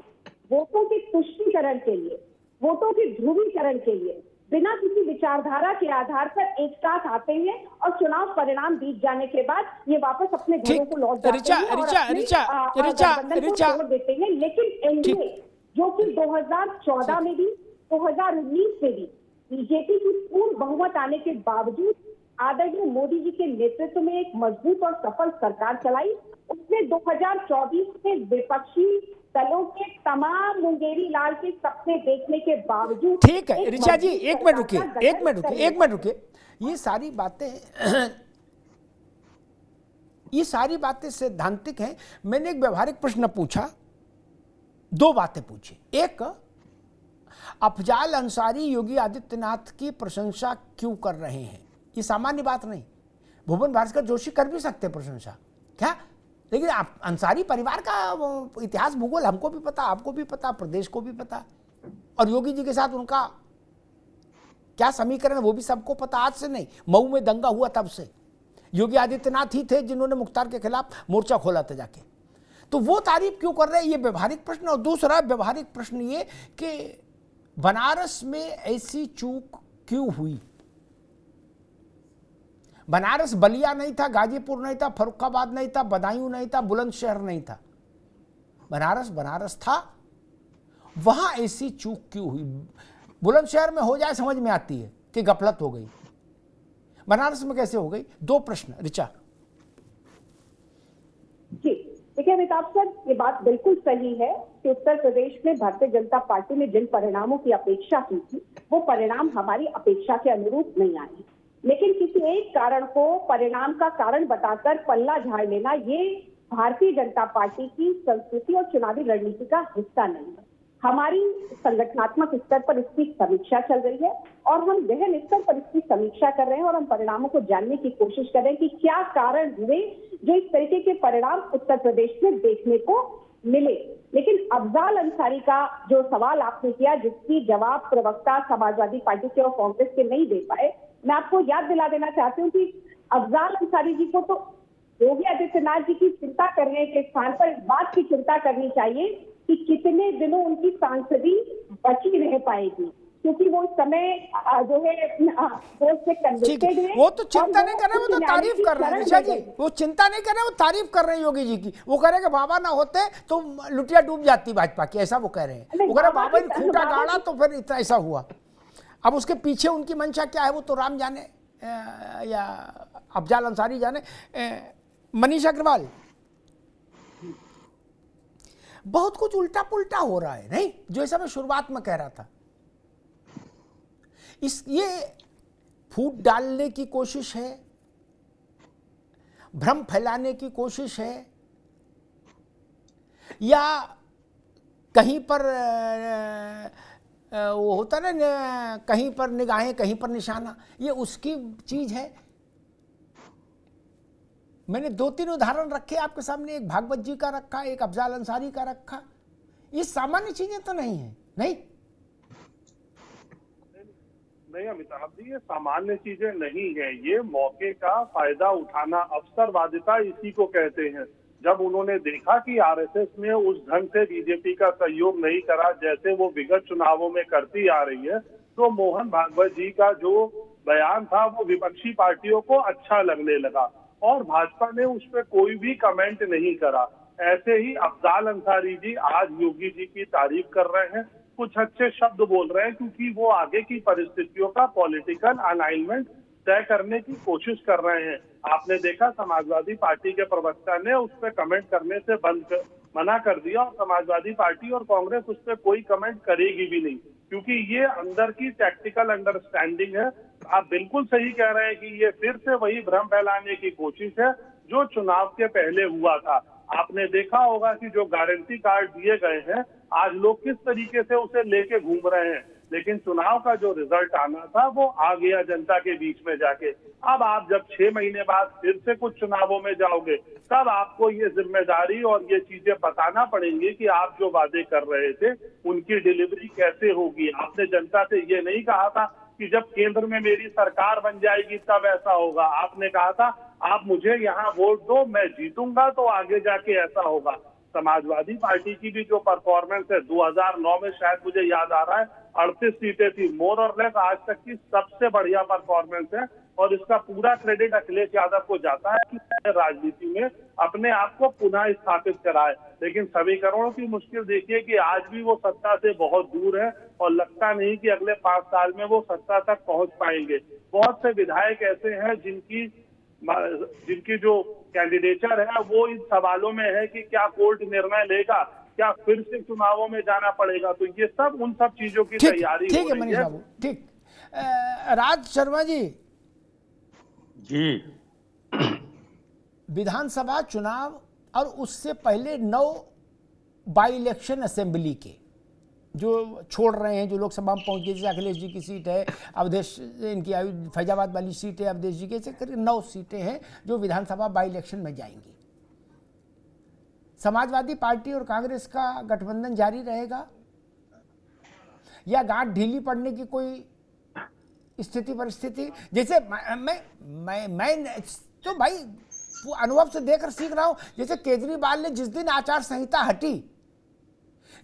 वोटों के तुष्टीकरण के लिए, वोटों के ध्रुवीकरण के लिए बिना किसी विचारधारा के आधार पर एक साथ आते हैं और चुनाव परिणाम बीत जाने के बाद ये वापस अपने घरों को लौट जाते हैं और अपने गठबंधन को छोड़ देते हैं। लेकिन एनडीए जो कि 2014 में भी 2019 में भी बीजेपी की पूर्ण बहुमत आने के बावजूद आदरणीय मोदी जी के नेतृत्व में एक मजबूत और सफल सरकार चलाई, उसने 2024 में विपक्षी दलों के तमाम मुंगेरी लाल के सपने देखने के बावजूद, ठीक है ऋचा जी, एक मिनट रुकिए। ये सारी बातें सैद्धांतिक हैं। मैंने एक व्यवहारिक प्रश्न पूछा, दो बातें पूछी। एक, अफजाल अंसारी योगी आदित्यनाथ की प्रशंसा क्यों कर रहे हैं? ये सामान्य बात नहीं, भुवन भास्कर जोशी कर भी सकते प्रशंसा, क्या? लेकिन अंसारी परिवार का इतिहास भूगोल हमको भी पता, आपको भी पता, प्रदेश को भी पता, और योगी जी के साथ उनका क्या समीकरण वो भी सबको पता। आज से नहीं, मऊ में दंगा हुआ तब से योगी आदित्यनाथ ही थे जिन्होंने मुख्तार के खिलाफ मोर्चा खोला था जाके। तो वो तारीफ क्यों कर रहे हैं, ये व्यवहारिक प्रश्न। और दूसरा व्यवहारिक प्रश्न ये कि बनारस में ऐसी चूक क्यों हुई? बनारस बलिया नहीं था, गाजीपुर नहीं था, फर्रुखाबाद नहीं था, बदायूं नहीं था, बुलंदशहर नहीं था, बनारस था। वहां ऐसी चूक क्यों हुई? बुलंदशहर में हो जाए समझ में आती है कि गफलत हो गई, बनारस में कैसे हो गई? दो प्रश्न ऋचा जी। देखिए अमिताभ सर, ये बात बिल्कुल सही है कि उत्तर प्रदेश में भारतीय जनता पार्टी ने जिन परिणामों की अपेक्षा की थी वो परिणाम हमारी अपेक्षा के अनुरूप नहीं आए, लेकिन किसी एक कारण को परिणाम का कारण बताकर पल्ला झाड़ लेना ये भारतीय जनता पार्टी की संस्कृति और चुनावी रणनीति का हिस्सा नहीं है। हमारी संगठनात्मक स्तर पर इसकी समीक्षा चल रही है और हम गहन स्तर पर इसकी समीक्षा कर रहे हैं और हम परिणामों को जानने की कोशिश कर रहे हैं कि क्या कारण हुए जो इस तरीके के परिणाम उत्तर प्रदेश में देखने को मिले। लेकिन अफजाल अंसारी का जो सवाल आपने किया, जिसकी जवाब प्रवक्ता समाजवादी पार्टी के और कांग्रेस के नहीं दे पाए, मैं आपको याद दिला देना चाहती हूँ कि अफजाल अंसारी जी को तो योगी आदित्यनाथ जी की चिंता करने के स्थान पर इस बात की चिंता करनी चाहिए कि कितने दिनों उनकी सांसदी बची रह पाएगी, क्योंकि वो समय जो है से कन्विक्टेड है। वो तो चिंता नहीं कर रहे, वो तो तारीफ कर रहे हैं निशा जी, वो चिंता नहीं कर रहे, वो तारीफ कर रहे हैं योगी जी की। वो कह रहे हैं कि बाबा ना होते तो लुटिया डूब जाती भाजपा की, ऐसा वो कह रहे हैं। वो कह रहे बाबा ने खूंटा गाड़ा तो फिर इतना ऐसा हुआ। अब उसके पीछे उनकी मंशा क्या है वो तो राम जाने या अफजाल अंसारी जाने। मनीष अग्रवाल, बहुत कुछ उल्टा पुल्टा हो रहा है नहीं, जो ऐसा मैं शुरुआत में कह रहा था। ये फूट डालने की कोशिश है, भ्रम फैलाने की कोशिश है, या कहीं पर वो होता ना, कहीं पर निगाहें कहीं पर निशाना, ये उसकी चीज है। मैंने 2-3 उदाहरण रखे आपके सामने, एक भागवत जी का रखा, एक अफजाल अंसारी का रखा। ये सामान्य चीजें तो नहीं है। नहीं अमिताभ जी, ये सामान्य चीजें नहीं है। ये मौके का फायदा उठाना, अवसरवादिता इसी को कहते हैं। जब उन्होंने देखा कि आरएसएस ने उस ढंग से बीजेपी का सहयोग नहीं करा जैसे वो विगत चुनावों में करती आ रही है, तो मोहन भागवत जी का जो बयान था वो विपक्षी पार्टियों को अच्छा लगने लगा और भाजपा ने उस पर कोई भी कमेंट नहीं करा। ऐसे ही अफजाल अंसारी जी आज योगी जी की तारीफ कर रहे हैं, कुछ अच्छे शब्द बोल रहे हैं, क्योंकि वो आगे की परिस्थितियों का पॉलिटिकल अलाइनमेंट तय करने की कोशिश कर रहे हैं। आपने देखा समाजवादी पार्टी के प्रवक्ता ने उस पर कमेंट करने से मना कर दिया और समाजवादी पार्टी और कांग्रेस उस पर कोई कमेंट करेगी भी नहीं, क्योंकि ये अंदर की टैक्टिकल अंडरस्टैंडिंग है। आप बिल्कुल सही कह रहे हैं कि ये फिर से वही भ्रम फैलाने की कोशिश है जो चुनाव के पहले हुआ था। आपने देखा होगा कि जो गारंटी कार्ड दिए गए हैं, आज लोग किस तरीके से उसे लेके घूम रहे हैं, लेकिन चुनाव का जो रिजल्ट आना था वो आ गया जनता के बीच में जाके। अब आप जब 6 महीने बाद फिर से कुछ चुनावों में जाओगे, तब आपको ये जिम्मेदारी और ये चीजें बताना पड़ेंगी कि आप जो वादे कर रहे थे उनकी डिलीवरी कैसे होगी। आपने जनता से ये नहीं कहा था कि जब केंद्र में मेरी सरकार बन जाएगी तब ऐसा होगा। आपने कहा था आप मुझे यहाँ वोट दो, मैं जीतूंगा तो आगे जाके ऐसा होगा। समाजवादी पार्टी की भी जो परफॉर्मेंस है 2009 में, शायद मुझे याद आ रहा है 38 सीटें थी, मोर और लेस आज तक की सबसे बढ़िया परफॉर्मेंस है और इसका पूरा क्रेडिट अखिलेश यादव को जाता है कि राजनीति में अपने आप को पुनः स्थापित कराए। लेकिन समीकरणों की मुश्किल देखिए कि आज भी वो सत्ता से बहुत दूर है और लगता नहीं कि अगले 5 साल में वो सत्ता तक पहुंच पाएंगे। बहुत से विधायक ऐसे हैं जिनकी जो कैंडिडेचर है वो इन सवालों में है कि क्या कोर्ट निर्णय लेगा, क्या फिर से चुनावों में जाना पड़ेगा। तो ये सब उन सब चीजों की तैयारी हो रही है। ठीक है मनीष बाबू, ठीक। राज शर्मा जी, विधानसभा चुनाव और उससे पहले 9 बाई इलेक्शन असेंबली के जो छोड़ रहे हैं, जो लोकसभा में पहुंच गए, जैसे अखिलेश जी की सीट है, अवधेश इनकी फैजाबाद वाली सीट है, अवधेश जी के, ऐसे करीब 9 सीटें हैं जो विधानसभा बाई इलेक्शन में जाएंगी। समाजवादी पार्टी और कांग्रेस का गठबंधन जारी रहेगा या गांठ ढीली पड़ने की कोई स्थिति परिस्थिति? जैसे मैं तो भाई अनुभव से देखकर सीख रहा हूं। जैसे केजरीवाल ने जिस दिन आचार संहिता हटी,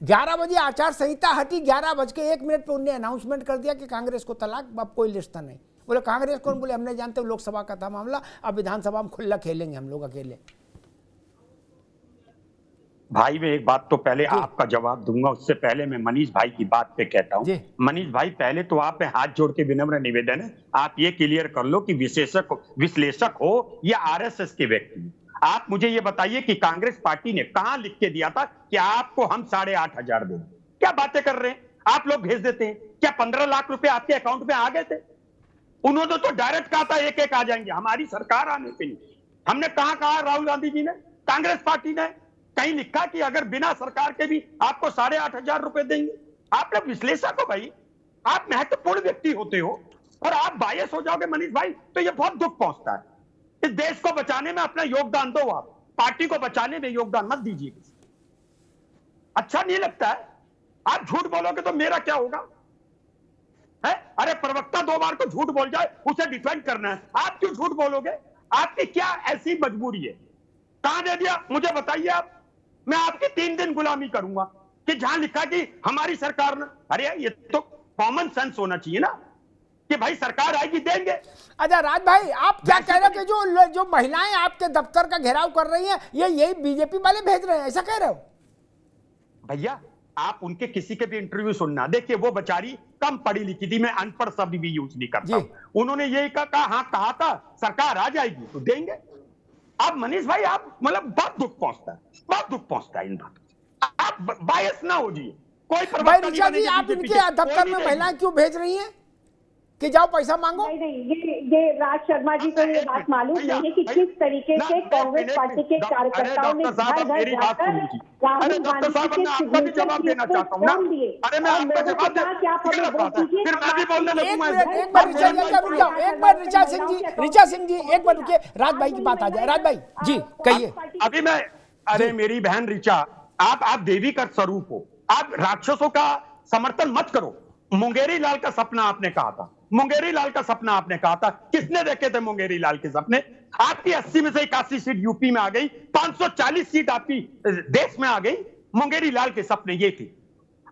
11 बजे आचार संहिता हटी, 11:01 पे उन्हें अनाउंसमेंट कर दिया कि कांग्रेस को तलाक, अब कोई रिश्ता नहीं। बोले कांग्रेस कौन? बोले हमने जानते, लोकसभा का था मामला, अब विधानसभा में खुला खेलेंगे हम लोग अकेले। भाई मैं एक बात तो पहले आपका जवाब दूंगा, उससे पहले मैं मनीष भाई की बात पे कहता हूं। मनीष भाई, पहले तो आप पे हाथ जोड़ के विनम्र निवेदन है, आप ये क्लियर कर लो कि विश्लेषक हो या आरएसएस के व्यक्ति। आप मुझे ये बताइए कि कांग्रेस पार्टी ने कहां लिख के दिया था कि आपको हम 8,500 दें? क्या बातें कर रहे हैं आप लोग? भेज देते हैं क्या? 15 लाख रुपए आपके अकाउंट में आ गए थे? उन्होंने तो डायरेक्ट कहा था एक आ जाएंगे हमारी सरकार आने के लिए। हमने कहा राहुल गांधी जी ने, कांग्रेस पार्टी ने, कहीं लिखा कि अगर बिना सरकार के भी आपको 8,500 रुपए देंगे? आप लोग विश्लेषक हो भाई, आप महत्वपूर्ण व्यक्ति होते हो और आप बायस हो जाओगे मनीष भाई, तो ये बहुत दुख पहुंचता है। इस देश को बचाने में अपना योगदान दो, आप पार्टी को बचाने में योगदान मत दीजिए। अच्छा नहीं लगता है? आप झूठ बोलोगे तो मेरा क्या होगा? है? अरे प्रवक्ता 2 बार को झूठ बोल जाए उसे डिफेंड करना है, आप क्यों झूठ बोलोगे? आपकी क्या ऐसी मजबूरी है? कहां दे दिया मुझे बताइए आप। मैं आपकी 3 दिन गुलामी करूंगा कि जहां लिखा कि हमारी सरकार ने, अरे ये तो कॉमन सेंस होना चाहिए ना कि भाई सरकार आएगी देंगे। अच्छा राज भाई, आप क्या कह रहे हो कि जो महिलाएं आपके दफ्तर का घेराव कर रही हैं ये यही बीजेपी वाले भेज रहे हैं, ऐसा कह रहे हो? भैया आप उनके किसी के भी इंटरव्यू सुनना, देखिए वो बेचारी कम पढ़ी लिखी थी, मैं अनपढ़ शब्द भी यूज नहीं करता। उन्होंने यही कहा, हाँ कहा था सरकार आ जाएगी तो देंगे। आप मनीष भाई आप मतलब बहुत दुख पहुंचता है, बहुत दुख पहुंचता है इन बातों। आप बायस ना हो जी, कोई भाई ऋचा जी, आप इनके दफ्तर में महिलाएं क्यों भेज रही हैं कि जाओ पैसा मांगो? नहीं, ये राज शर्मा जी को ये बात मालूम नहीं है कि किस तरीके से कांग्रेस पार्टी के कार्यकर्ताओं ने घर घर जाकर राहुल गांधी के आपका जवाब देना चाहता हूं ना। अरे मैं आपका जवाब कि आप हमें वोट दीजिए। फिर मैं भी बोलने लगूंगा। एक बार ऋचा सिंह जी एक बार रुकिए, राज भाई की बात आ जाए। राज भाई जी कहिए। अभी मैं, अरे मेरी बहन ऋचा, आप देवी का स्वरूप हो, आप राक्षसों का समर्थन मत करो। मुंगेरी लाल का सपना आपने कहा था, मुंगेरी लाल का सपना आपने कहा था, किसने देखे थे मुंगेरी लाल के सपने? आपकी 80 में से 81 सीट यूपी में आ गई, 540 सीट आपकी देश में आ गई। मुंगेरी लाल के सपने ये थी।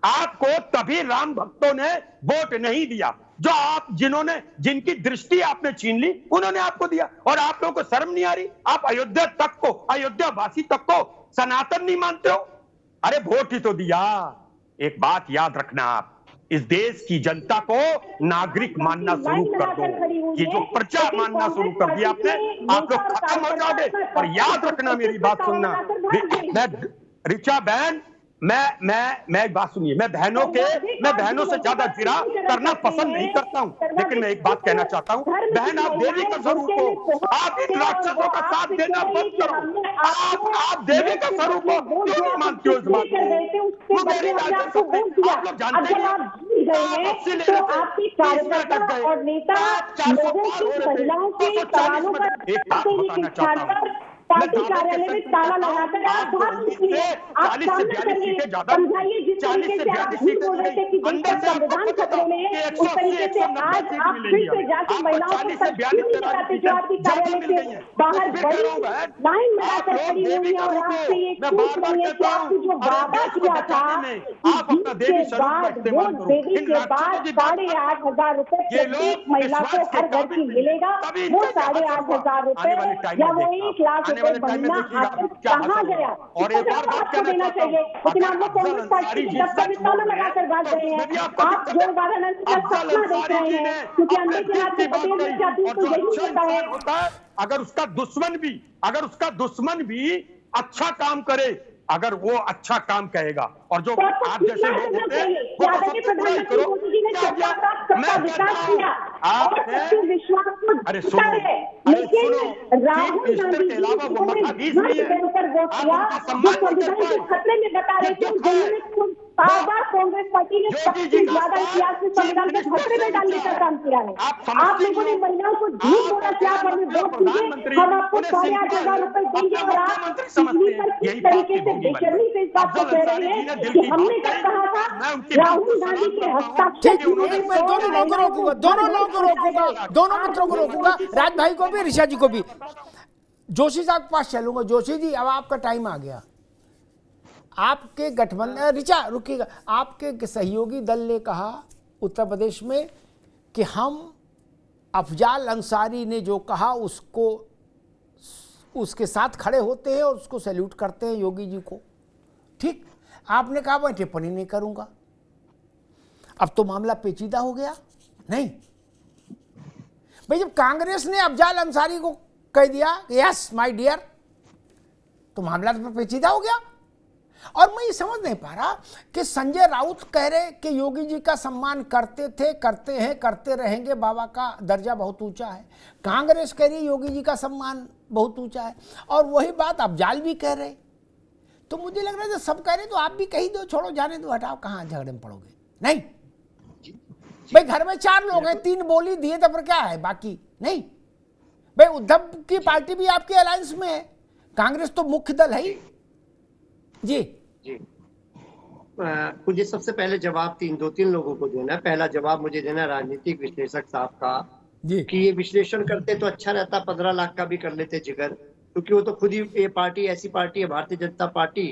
आपको तभी राम भक्तों ने वोट नहीं दिया, जो आप जिनकी दृष्टि आपने छीन ली उन्होंने आपको दिया। और आप लोगों को शर्म नहीं आ रही? आप अयोध्या तक को, अयोध्या वासी तक को सनातन नहीं मानते हो? अरे वोट ही तो दिया। एक बात याद रखना, आप इस देश की जनता को नागरिक मानना शुरू कर दो। ये जो प्रजा मानना शुरू कर दिया आपने, आप लोग खत्म हो जाओगे। और याद रखना, मेरी बात सुनना, मैं ऋचा बहन, मैं एक बात सुनिए, मैं बहनों से ज्यादा जिरा करना पसंद नहीं करता हूं, लेकिन मैं एक बात कहना चाहता हूं, बहन आप देवी का स्वरूप हो, आप इन राक्षसों का साथ देना बंद करो। आप देवी का स्वरूप हो, क्यों नहीं मानते हो इस बात को? आप लोग जानते हैं आपकी कार्यकर्ता और नेता लोगों की महिलाओं के सवालों पर पार्टी कार्यालय में ताला लगाकर आप बात कीजिए, आप सामना करिए, समझाइए। जिस तरीके से आप झूठ बोल रहे थे कि देश का संविधान खतरे में है, उस तरीके से आज आप फिर से जाकर महिलाओं को सच क्यों नहीं बताते जो आपकी कार्यालय से बाहर बड़ी लाइन लगाकर खड़ी हुई है और आपसे ये पूछ रही है कि आपने जो वादा किया था के बाद वोट देने के बाद 8,500 रुपए प्रत्येक महिला को हर घर की मिलेगा, वो 8,500 रुपए या वो 1 लाख महीना आखिर कहाँ गया? और एक बार आपको देना चाहिए, लेकिन आप लोग कांग्रेस पार्टी के दफ्तर में ताला लगाकर बात रहे हैं। आप जो वाराणसी का सपना देख रहे हैं, क्योंकि अंधे के हाथ में पटेल में जाती तो यही होता है। अगर उसका दुश्मन भी अच्छा काम करे, अगर वो अच्छा काम कहेगा, और जो आप जैसे लोग होते हैं वो प्रधानमंत्री मोदी जी ने सबका विकास किया और विश्वास को अरे सुनो, लेकिन राहुल गांधी जी ने बनकर वोट किया, जो संविधान के खतरे में बता रहे थे, जिन्होंने बार कांग्रेस पार्टी ने सबसे ज्यादा इतिहास में संविधान के खतरे में डालने का काम किया है। आप लोगों ने महिलाओं को झूठ बोला कि आप हमें वोट दीजिए, हम आपको 8,500 रुपए देंगे, और आप बिजली पर किस तरीके से बेशर्मी से इस बात को कह रहे हैं कि हमने कब कहा था राहुल गांधी के हस्ताक्षर। दोनों लोगों को रोकूंगा, दोनों मित्रों को रोकूंगा, राज भाई को भी, ऋषा जी को भी। जोशी साहब के पास चलूंगा। जोशी जी अब आपका टाइम आ गया। आपके गठबंधन, ऋचा रुकिएगा, आपके सहयोगी दल ने कहा उत्तर प्रदेश में कि हम अफजाल अंसारी ने जो कहा उसके साथ खड़े होते हैं और उसको सैल्यूट करते हैं योगी जी को। ठीक, आपने कहा मैं टिप्पणी नहीं करूंगा। अब तो मामला पेचीदा हो गया। नहीं भाई, जब कांग्रेस ने अफजाल अंसारी को कह दिया यस माय डियर, तो मामला तो पेचीदा हो गया। और मैं ये समझ नहीं पा रहा कि संजय राउत कह रहे कि योगी जी का सम्मान करते थे, करते हैं, करते रहेंगे, बाबा का दर्जा बहुत ऊंचा है। कांग्रेस कह रही योगी जी का सम्मान बहुत ऊंचा है, और वही बात अफजाल भी कह रहे। तो मुझे लग रहा है सब कह रहे तो आप भी कही दो, छोड़ो जाने दो, हटाओ, कहाँ झगड़े में पड़ोगे। नहीं भाई, घर में 4 लोग हैं, 3 बोली दिए तो फिर क्या है बाकी। नहीं भाई, उद्धव की पार्टी भी आपके अलायंस में है, कांग्रेस तो मुख्य दल है ही। जी मुझे सबसे पहले जवाब 2-3 लोगों को देना है। पहला जवाब मुझे देना राजनीतिक विश्लेषक साहब का कि ये विश्लेषण करते तो अच्छा रहता, 15 लाख का भी कर लेते जिगर, क्योंकि वो तो खुद ही ये पार्टी ऐसी पार्टी है, भारतीय जनता पार्टी,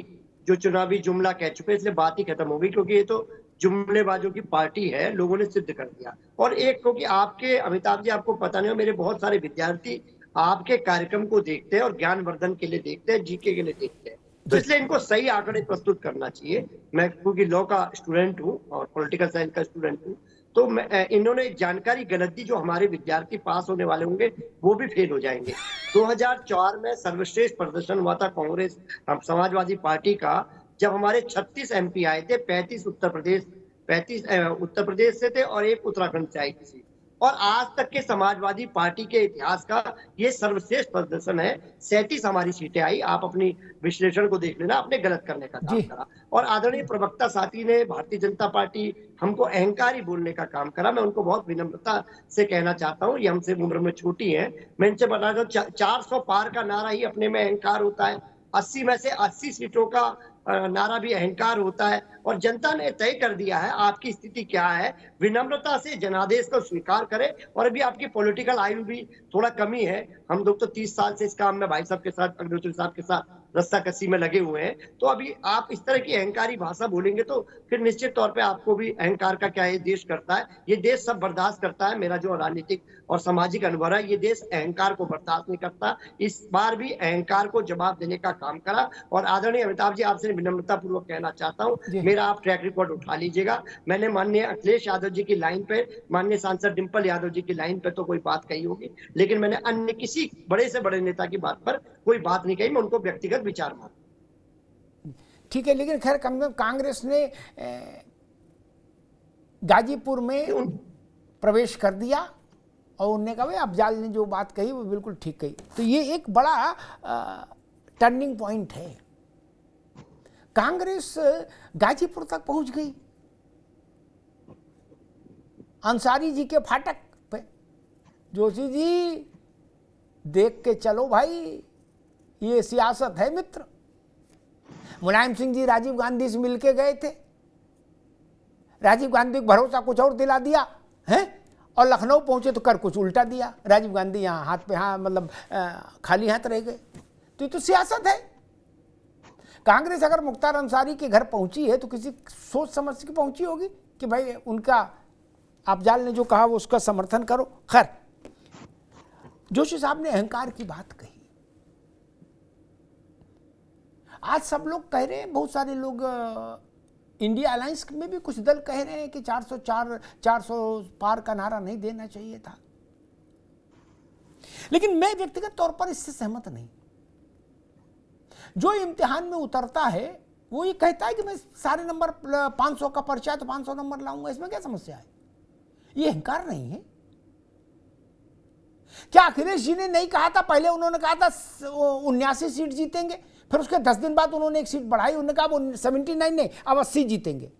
जो चुनावी जुमला कह चुके, इसलिए बात ही खत्म हो गई, क्योंकि ये तो जुमलेबाजों की पार्टी है, लोगों ने सिद्ध कर दिया। और एक, क्योंकि आपके अमिताभ जी, आपको पता नहीं हो, मेरे बहुत सारे विद्यार्थी आपके कार्यक्रम को देखते हैं और ज्ञानवर्धन के लिए देखते हैं, जीके के लिए देखते हैं, तो इसलिए इनको सही आंकड़े प्रस्तुत करना चाहिए। मैं क्योंकि लॉ का स्टूडेंट हूँ और पॉलिटिकल साइंस का स्टूडेंट हूँ, तो इन्होंने एक जानकारी गलत दी, जो हमारे विद्यार्थी पास होने वाले होंगे वो भी फेल हो जाएंगे। 2004 में सर्वश्रेष्ठ प्रदर्शन हुआ था कांग्रेस समाजवादी पार्टी का, जब हमारे 36 MP आए थे, 35 उत्तर प्रदेश से थे और 1 उत्तराखंड से आई थी। और आज तक के समाजवादी पार्टी के इतिहास का ये सर्वश्रेष्ठ प्रदर्शन है। 37 हमारी सीटें आई। आप अपनी विश्लेषण को देख लेना, आपने गलत करने का काम करा। और आदरणीय प्रवक्ता साथी ने भारतीय जनता पार्टी हमको अहंकारी बोलने का काम करा। मैं उनको बहुत विनम्रता से कहना चाहता हूँ, ये हमसे उम्र में छोटी है, मैं इनसे बता दूं, 400 पार का नारा ही अपने में अहंकार होता है, 80 में से 80 सीटों का नारा भी अहंकार होता है। और जनता ने तय कर दिया है आपकी स्थिति क्या है, विनम्रता से जनादेश को स्वीकार करें। और अभी आपकी पॉलिटिकल आयु भी थोड़ा कमी है, हम लोग तो 30 साल से इस काम में भाई साहब के साथ, अग्रवाल साहब के साथ रस्सा कसी में लगे हुए हैं। तो अभी आप इस तरह की अहंकारी भाषा बोलेंगे तो फिर निश्चित तौर पे आपको भी अहंकार का क्या ये देश करता है, ये देश सब बर्दाश्त करता है। मेरा जो राजनीतिक और सामाजिक अनुभव है, ये देश अहंकार को बर्दाश्त नहीं करता। इस बार भी अहंकार को जवाब देने का काम करा। और आदरणीय अमिताभ जी, आपसे विनम्रता पूर्वक कहना चाहता हूँ, मेरा आप ट्रैक रिकॉर्ड उठा लीजिएगा। मैंने माननीय अखिलेश यादव जी की लाइन पे, माननीय सांसद डिंपल यादव जी की लाइन पे तो कोई बात कही होगी, लेकिन मैंने अन्य किसी बड़े से बड़े नेता की बात पर कोई बात नहीं कही। मैं उनको व्यक्तिगत विचार मानता। ठीक है, लेकिन खैर कम से कम कांग्रेस ने गाजीपुर में प्रवेश कर दिया और उन्होंने कहा भाई अफजाल ने जो बात कही वो बिल्कुल ठीक कही। तो ये एक बड़ा टर्निंग पॉइंट है। कांग्रेस गाजीपुर तक पहुंच गई, अंसारी जी के फाटक पे। जोशी जी देख के चलो भाई, ये सियासत है मित्र। मुलायम सिंह जी राजीव गांधी से मिलके गए थे, राजीव गांधी को भरोसा कुछ और दिला दिया है, और लखनऊ पहुंचे तो कर कुछ उल्टा दिया। राजीव गांधी यहाँ हाथ पे मतलब खाली हाथ रह गए। तो ये तो सियासत है। कांग्रेस अगर मुख्तार अंसारी के घर पहुंची है तो किसी सोच समझ के पहुंची होगी कि भाई उनका अफजाल ने जो कहा वो उसका समर्थन करो। खैर, जोशी साहब ने अहंकार की बात कही। आज सब लोग कह रहे हैं, बहुत सारे लोग इंडिया अलायंस में भी कुछ दल कह रहे हैं कि 400 पार का नारा नहीं देना चाहिए था। लेकिन मैं व्यक्तिगत तौर पर इससे सहमत नहीं। जो इम्तिहान में उतरता है वो ये कहता है कि मैं सारे नंबर 500 का पर्चा है तो 500 नंबर लाऊंगा, इसमें क्या समस्या है? ये अहंकार नहीं है क्या? अखिलेश जी ने नहीं कहा था? पहले उन्होंने कहा था 79 सीट जीतेंगे, फिर उसके 10 दिन बाद उन्होंने 1 सीट बढ़ाई, उन्होंने कहा वो 79 नहीं, अब 80 जीतेंगे।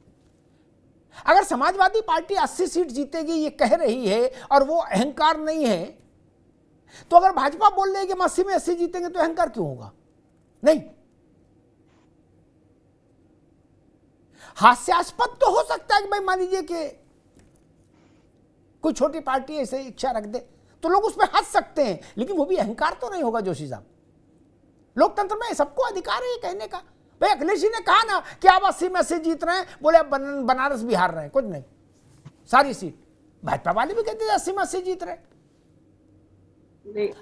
अगर समाजवादी पार्टी 80 सीट जीतेगी ये कह रही है और वो अहंकार नहीं है, तो अगर भाजपा बोल रही है कि हम 80 में 80 जीतेंगे तो अहंकार क्यों होगा? नहीं। हास्यास्पद तो हो सकता है कि भाई मान लीजिए कि कोई छोटी पार्टी ऐसे इच्छा रख दे तो लोग उस पर हंस सकते हैं, लेकिन वो भी अहंकार तो नहीं होगा। जोशी साहब, लोकतंत्र में सबको अधिकार है ये कहने का। भाई अखिलेश जी ने कहा ना कि आप 80 में 80 जीत रहे हैं, बोले आप बनारस भी हार रहे हैं, कुछ नहीं, सारी सीट। भाजपा वाले भी कहते थे 80 में 80 जीत रहे।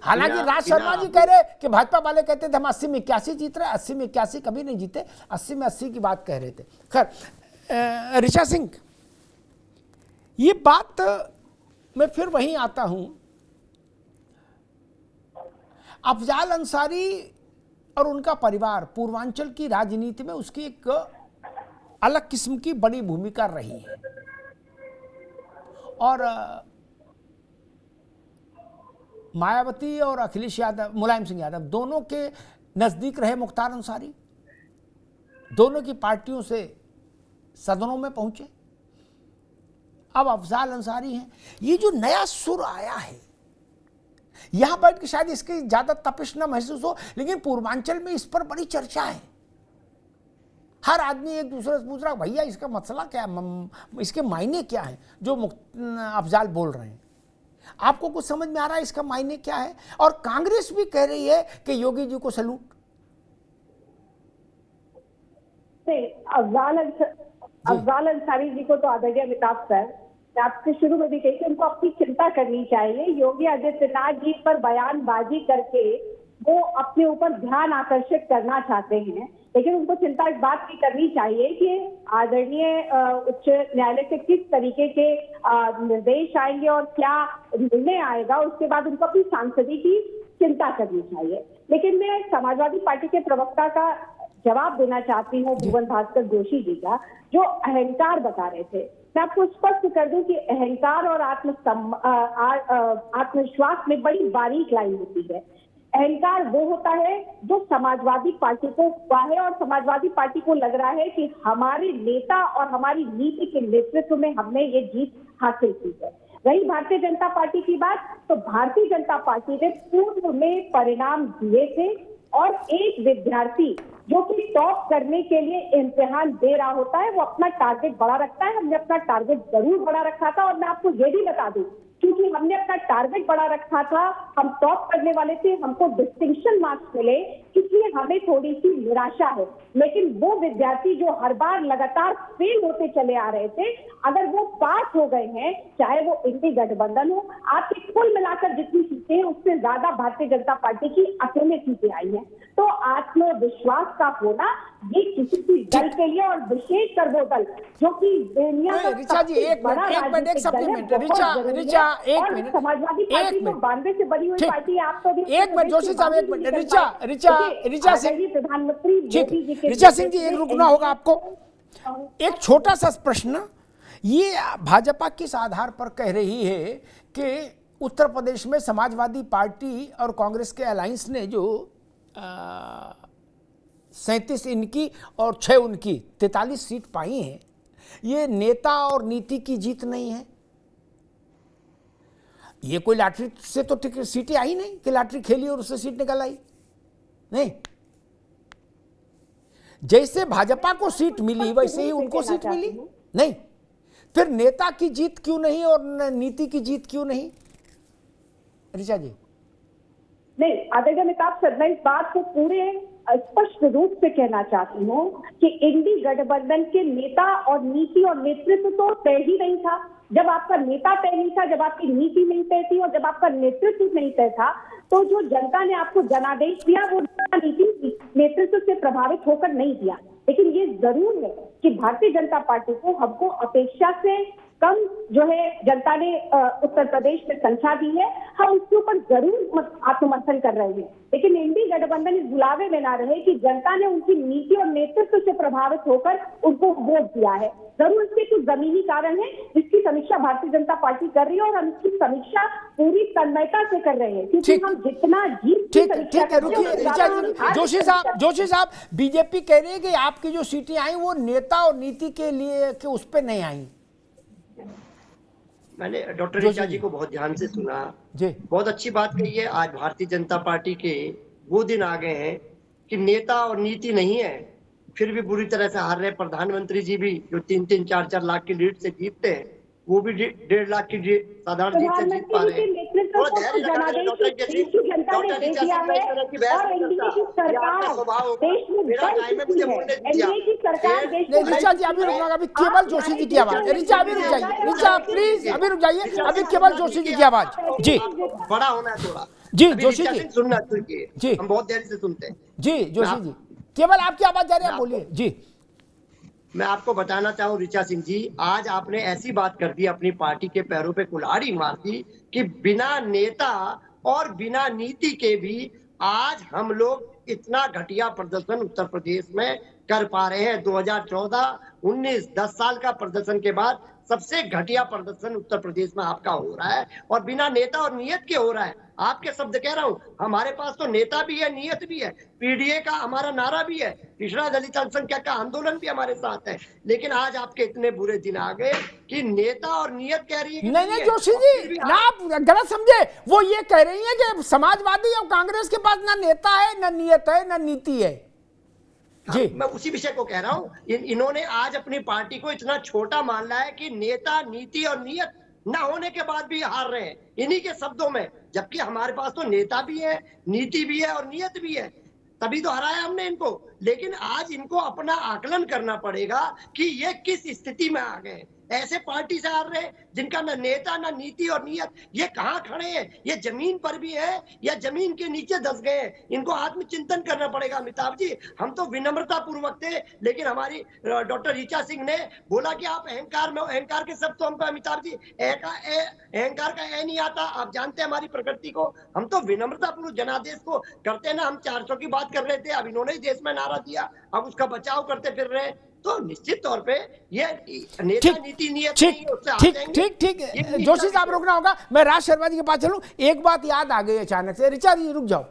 हालांकि राज शर्मा जी कह रहे कि भाजपा वाले कहते थे हम 80 में 81 जीत रहे, 80 में 81 कभी नहीं जीते, 80 में 80 की बात कह रहे थे। खैर, ऋषा सिंह, ये बात मैं फिर वहीं आता हूं, अफजाल अंसारी और उनका परिवार पूर्वांचल की राजनीति में उसकी एक अलग किस्म की बड़ी भूमिका रही है। और मायावती और अखिलेश यादव, मुलायम सिंह यादव दोनों के नजदीक रहे मुख्तार अंसारी। दोनों की पार्टियों से सदनों में पहुंचे। अब अफजाल अंसारी हैं। ये जो नया सुर आया है, यहां बैठ के शायद इसकी ज्यादा तपिश न महसूस हो, लेकिन पूर्वांचल में इस पर बड़ी चर्चा है। हर आदमी एक दूसरे से पूछ रहा, भैया इसका मसला क्या है, इसके मायने क्या है जो अफजाल बोल रहे हैं। आपको कुछ समझ में आ रहा है इसका मायने क्या है? और कांग्रेस भी कह रही है कि योगी जी को सलूट। अफजाल अंसारी जी को तो आदरणीय अमिताभ सर, मैं आपसे शुरू में भी कही कि उनको अपनी चिंता करनी चाहिए। योगी आदित्यनाथ जी पर बयानबाजी करके वो अपने ऊपर ध्यान आकर्षित करना चाहते हैं, लेकिन उनको चिंता इस बात की करनी चाहिए कि आदरणीय उच्च न्यायालय से किस तरीके के निर्देश आएंगे और क्या निर्णय आएगा, उसके बाद उनको अपनी सांसदी की चिंता करनी चाहिए। लेकिन मैं समाजवादी पार्टी के प्रवक्ता का जवाब देना चाहती हूँ, भुवन भास्कर जोशी जी का, जो अहंकार बता रहे थे। मैं आपको स्पष्ट कर दूं कि अहंकार और आत्मविश्वास में बड़ी बारीक लाइन होती है। अहंकार वो होता है जो समाजवादी पार्टी को हुआ है और समाजवादी पार्टी को लग रहा है कि हमारे नेता और हमारी नीति के नेतृत्व में हमने ये जीत हासिल की है। रही भारतीय जनता पार्टी की बात, तो भारतीय जनता पार्टी ने पूर्व में परिणाम दिए थे और एक विद्यार्थी जो कि टॉप करने के लिए इम्तिहान दे रहा होता है वो अपना टारगेट बड़ा रखता है। हमने अपना टारगेट जरूर बड़ा रखा था और मैं आपको ये भी बता दूं, क्योंकि हमने अपना टारगेट बड़ा रखा था, हम टॉप करने वाले थे, हमको डिस्टिंक्शन मार्क्स मिले, इसलिए हमें थोड़ी सी निराशा है। लेकिन वो विद्यार्थी जो हर बार लगातार फेल होते चले आ रहे थे, अगर वो पास हो गए हैं, चाहे वो इंडी गठबंधन हो, आपकी कुल मिलाकर जितनी सीटें हैं उससे ज्यादा भारतीय जनता पार्टी की अकेले सीटें आई हैं। तो आत्मविश्वास का होना ये किसी भी दल के लिए, और विशेषकर वो दल जो कि दुनिया का ऋचा जी एक मिनट एक सप्लीमेंट, ऋचा समाजवादी पार्टी तो 92 से बनी हुई पार्टी। आप तो एक मिनट जोशी साहब, एक मिनट ऋचा सिंह, प्रधानमंत्री ऋचा सिंह जी एक रुकना होगा आपको। एक छोटा सा प्रश्न, ये भाजपा किस आधार पर कह रही है कि उत्तर प्रदेश में समाजवादी पार्टी और कांग्रेस के अलायंस ने जो 37 इनकी और 6 उनकी 43 सीट पाई हैं, ये नेता और नीति की जीत नहीं है? ये कोई लॉटरी से तो सीटें आई नहीं कि लॉटरी खेली और उससे सीट निकल आई, नहीं। जैसे भाजपा को सीट मिली वैसे ही उनको सीट मिली, नहीं। फिर नेता की जीत क्यों नहीं और नीति की जीत क्यों नहीं? ऋचा जी नहीं, आदरणीय अमिताभ सर, मैं इस बात को पूरे स्पष्ट रूप से कहना चाहती हूँ कि इंडी गठबंधन के नेता और नीति और नेतृत्व तो तय ही नहीं था। जब आपका नेता तय नहीं था, जब आपकी नीति नहीं तय थी और जब आपका नेतृत्व नहीं तय था, तो जो जनता ने आपको जनादेश दिया वो नीति नेतृत्व से प्रभावित होकर नहीं दिया। लेकिन ये जरूर है कि भारतीय जनता पार्टी को हमको अपेक्षा से कम जो है जनता ने उत्तर प्रदेश में संख्या दी है, हम उसके ऊपर जरूर आत्ममंथन कर रहे हैं। लेकिन इंडी गठबंधन इस बुलावे में ना रहे कि जनता ने उनकी नीति और नेतृत्व से प्रभावित होकर उनको वोट दिया है। जरूर इसके कुछ जमीनी कारण है जिसकी समीक्षा भारतीय जनता पार्टी कर रही है और हम इसकी समीक्षा पूरी तन्मयता से कर रहे हैं, क्योंकि हम जितना जोशी साहब, बीजेपी कह रही है कि आपकी जो सीटें आई वो नेता और नीति के लिए कि उस पर नहीं आई। मैंने डॉक्टर ऋचा जी को बहुत ध्यान से सुना, बहुत अच्छी बात कही है। आज भारतीय जनता पार्टी के वो दिन आ गए हैं कि नेता और नीति नहीं है, फिर भी बुरी तरह से हार रहे। प्रधानमंत्री जी भी जो 3-3, 4-4 लाख की लीड से जीतते हैं, वो भी 1.5 लाख की साधारण जीत से जीत पा रहे हैं। ऋचा जी अभी रुक, अभी केवल जोशी जी की आवाज। ऋचा अभी रुक जाइए, ऋचा प्लीज अभी रुक जाइए, अभी केवल जोशी जी की आवाज। जी बड़ा होना है थोड़ा जी, जोशी जी सुनना चाहिए जी, हम बहुत देर से सुनते हैं जी। जोशी जी केवल आपकी आवाज जा रही है, बोलिए जी। मैं आपको बताना चाहूं ऋचा सिंह जी, आज आपने ऐसी बात कर दी, अपनी पार्टी के पैरों पे कुल्हाड़ी मार दी कि बिना नेता और बिना नीति के भी आज हम लोग इतना घटिया प्रदर्शन उत्तर प्रदेश में कर पा रहे हैं। 2014, 19, 10 साल का प्रदर्शन के बाद सबसे घटिया प्रदर्शन उत्तर प्रदेश में आपका हो रहा है, और बिना नेता और नियत के हो रहा है। आपके शब्द कह रहा हूं, हमारे पास तो नेता भी है, नियत भी है, पीडीए का हमारा नारा भी है, पिछड़ा दलित अल्पसंख्यक का आंदोलन भी हमारे साथ है, लेकिन आज आपके इतने बुरे दिन आ गए कि नेता और नियत कह रही है। नहीं जोशी जी, ना आप गलत समझे। वो ये कह रही है कि समाजवादी और कांग्रेस के पास ना नेता है, ना नियत है, ना नीति है। जी, मैं उसी विषय को कह रहा हूं। इन्होंने आज अपनी पार्टी को इतना छोटा मान लिया है कि नेता, नीति और नियत न होने के बाद भी हार रहे हैं, इन्हीं के शब्दों में। जबकि हमारे पास तो नेता भी है, नीति भी है और नियत भी है, तभी तो हराया हमने इनको। लेकिन आज इनको अपना आकलन करना पड़ेगा कि ये किस स्थिति में आ गए। ऐसे पार्टी से हार रहे जिनका न नेता, न नीति और नियत, ये कहाँ खड़े हैं? ये जमीन पर भी है या जमीन के नीचे धंस गए हैं? इनको आत्मचिंतन करना पड़ेगा। अमिताभ जी, हम तो विनम्रता पूर्वक थे, लेकिन हमारी डॉक्टर ऋचा सिंह ने बोला कि आप अहंकार में, अहंकार के शब्द तो हमको अमिताभ जी अहंकार का ए नहीं आता। आप जानते हैं हमारी प्रकृति को, हम तो विनम्रता पूर्वक जनादेश को करते ना। हम 400 की बात कर रहे थे, अब इन्होंने ही देश में नारा दिया, अब उसका बचाव करते फिर रहे। तो निश्चित तौर पे ये नेता, नीति, नियत नहीं, उससे हार ठीक जोशी साहब, रुकना होगा। मैं राज शर्मा जी के पास चलूं। एक बात याद आ गई अचानक से। ऋचा जी रुक जाओ,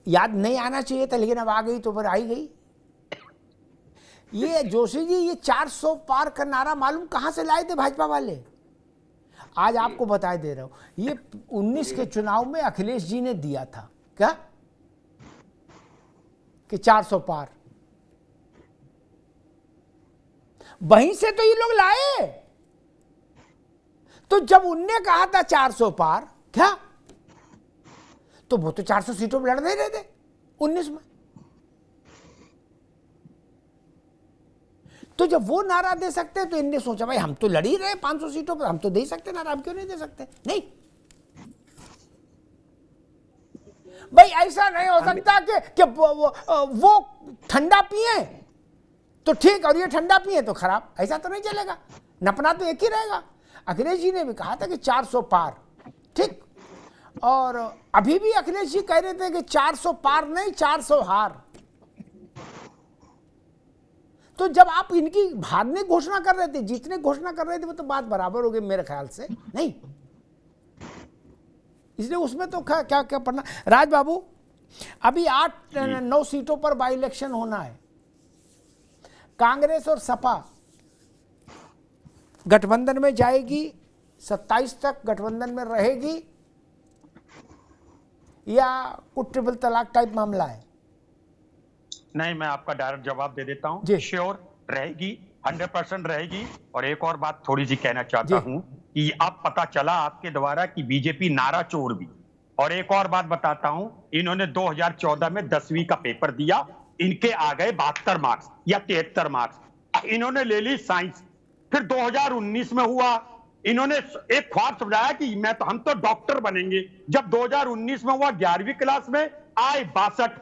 याद नहीं आना चाहिए था, लेकिन अब आ गई तो फिर आई गई। ये जोशी जी, ये 400 पार का नारा मालूम कहां से लाए थे भाजपा वाले? आज आपको बता दे रहा हूं, ये 19 के चुनाव में अखिलेश जी ने दिया था क्या कि 400 पार, वहीं से तो ये लोग लाए। तो जब उनने कहा था 400 पार क्या, तो वो तो 400 सीटों पर लड़ नहीं रहे थे 19 में। तो जब वो नारा दे सकते तो इनने सोचा भाई हम तो लड़ ही रहे 500 सीटों पर, हम तो दे सकते नारा, हम क्यों नहीं दे सकते? नहीं भाई, ऐसा नहीं हो सकता कि वो ठंडा पिए तो ठीक और ये ठंडा पिए तो खराब। ऐसा तो नहीं चलेगा, नपना तो एक ही रहेगा। अखिलेश जी ने भी कहा था कि 400 पार, ठीक। और अभी भी अखिलेश जी कह रहे थे कि 400 पार नहीं, 400 हार। तो जब आप इनकी हारने घोषणा कर रहे थे, जीतने घोषणा कर रहे थे, वो तो बात बराबर हो गई मेरे ख्याल से। नहीं, इसलिए उसमें तो क्या क्या पढ़ना। राज बाबू, अभी 8-9 सीटों पर बाई इलेक्शन होना है। कांग्रेस और सपा गठबंधन में जाएगी, 27 तक गठबंधन में रहेगी, या कुछ ट्रिपल तलाक टाइप मामला है? नहीं, मैं आपका डायरेक्ट जवाब दे देता हूं। श्योर रहेगी, 100% रहेगी। और एक और बात थोड़ी सी कहना चाहता हूं कि अब पता चला आपके द्वारा कि बीजेपी नारा चोर भी। और एक और बात बताता हूं, इन्होंने 2014 में 10वीं का पेपर दिया, इनके आ गए 72 मार्क्स या 73 मार्क्स। इन्होंने ले ली साइंस। फिर 2019 में हुआ, इन्होंने एक ख्वाब सजाया कि हम तो डॉक्टर बनेंगे। जब 2019 में हुआ 11वीं क्लास में आए 62।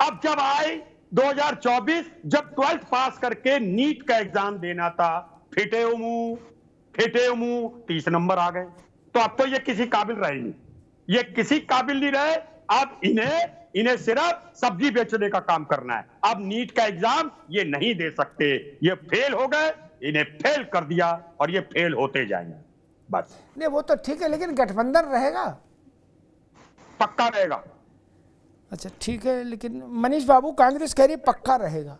अब जब आए 2024, जब 12th पास करके नीट का एग्जाम देना था, फिटे मुंह 30 नंबर आ गए। तो अब तो ये किसी काबिल रहे नहीं, ये किसी काबिल नहीं रहे। अब इन्हें सिर्फ सब्जी बेचने का काम करना है। अब नीट का एग्जाम ये नहीं दे सकते, ये फेल हो गए, इन्हें फेल कर दिया और ये फेल होते जाएंगे बस। नहीं, वो तो ठीक है, लेकिन गठबंधन रहेगा, पक्का रहेगा। अच्छा ठीक है, लेकिन मनीष बाबू, कांग्रेस कह रही पक्का रहेगा।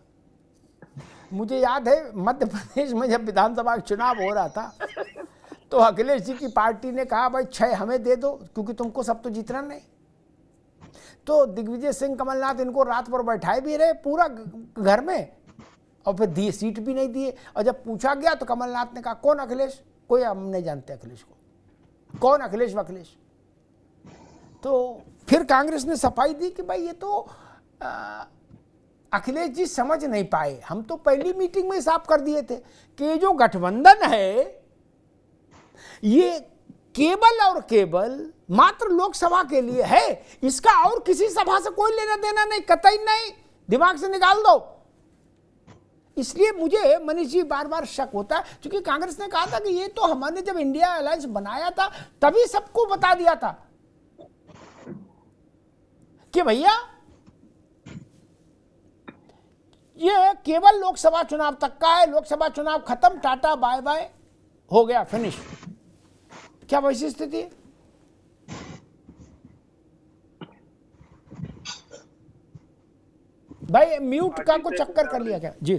मुझे याद है मध्य प्रदेश में जब विधानसभा चुनाव हो रहा था, तो अखिलेश जी की पार्टी ने कहा भाई 6 हमें दे दो, क्योंकि तुमको सब तो जीतना नहीं। तो दिग्विजय सिंह, कमलनाथ इनको रात पर बैठाए भी रहे पूरा घर में, और फिर दिए, सीट भी नहीं दिए। और जब पूछा गया तो कमलनाथ ने कहा कौन अखिलेश, कोई हम नहीं जानते अखिलेश को, कौन अखिलेश वखिलेश। तो फिर कांग्रेस ने सफाई दी कि भाई ये तो अखिलेश जी समझ नहीं पाए, हम तो पहली मीटिंग में साफ कर दिए थे कि ये जो गठबंधन है ये केवल और केवल मात्र लोकसभा के लिए है, इसका और किसी सभा से कोई लेना देना नहीं, कतई नहीं, दिमाग से निकाल दो। इसलिए मुझे मनीष जी बार बार शक होता है, क्योंकि कांग्रेस ने कहा था कि ये तो हमने जब इंडिया अलायंस बनाया था तभी सबको बता दिया था कि भैया ये केवल लोकसभा चुनाव तक का है। लोकसभा चुनाव खत्म, टाटा बाय बाय, हो गया, फिनिश। क्या वैसी स्थिति है? भाई म्यूट का कुछ चक्कर कर लिया क्या? जी।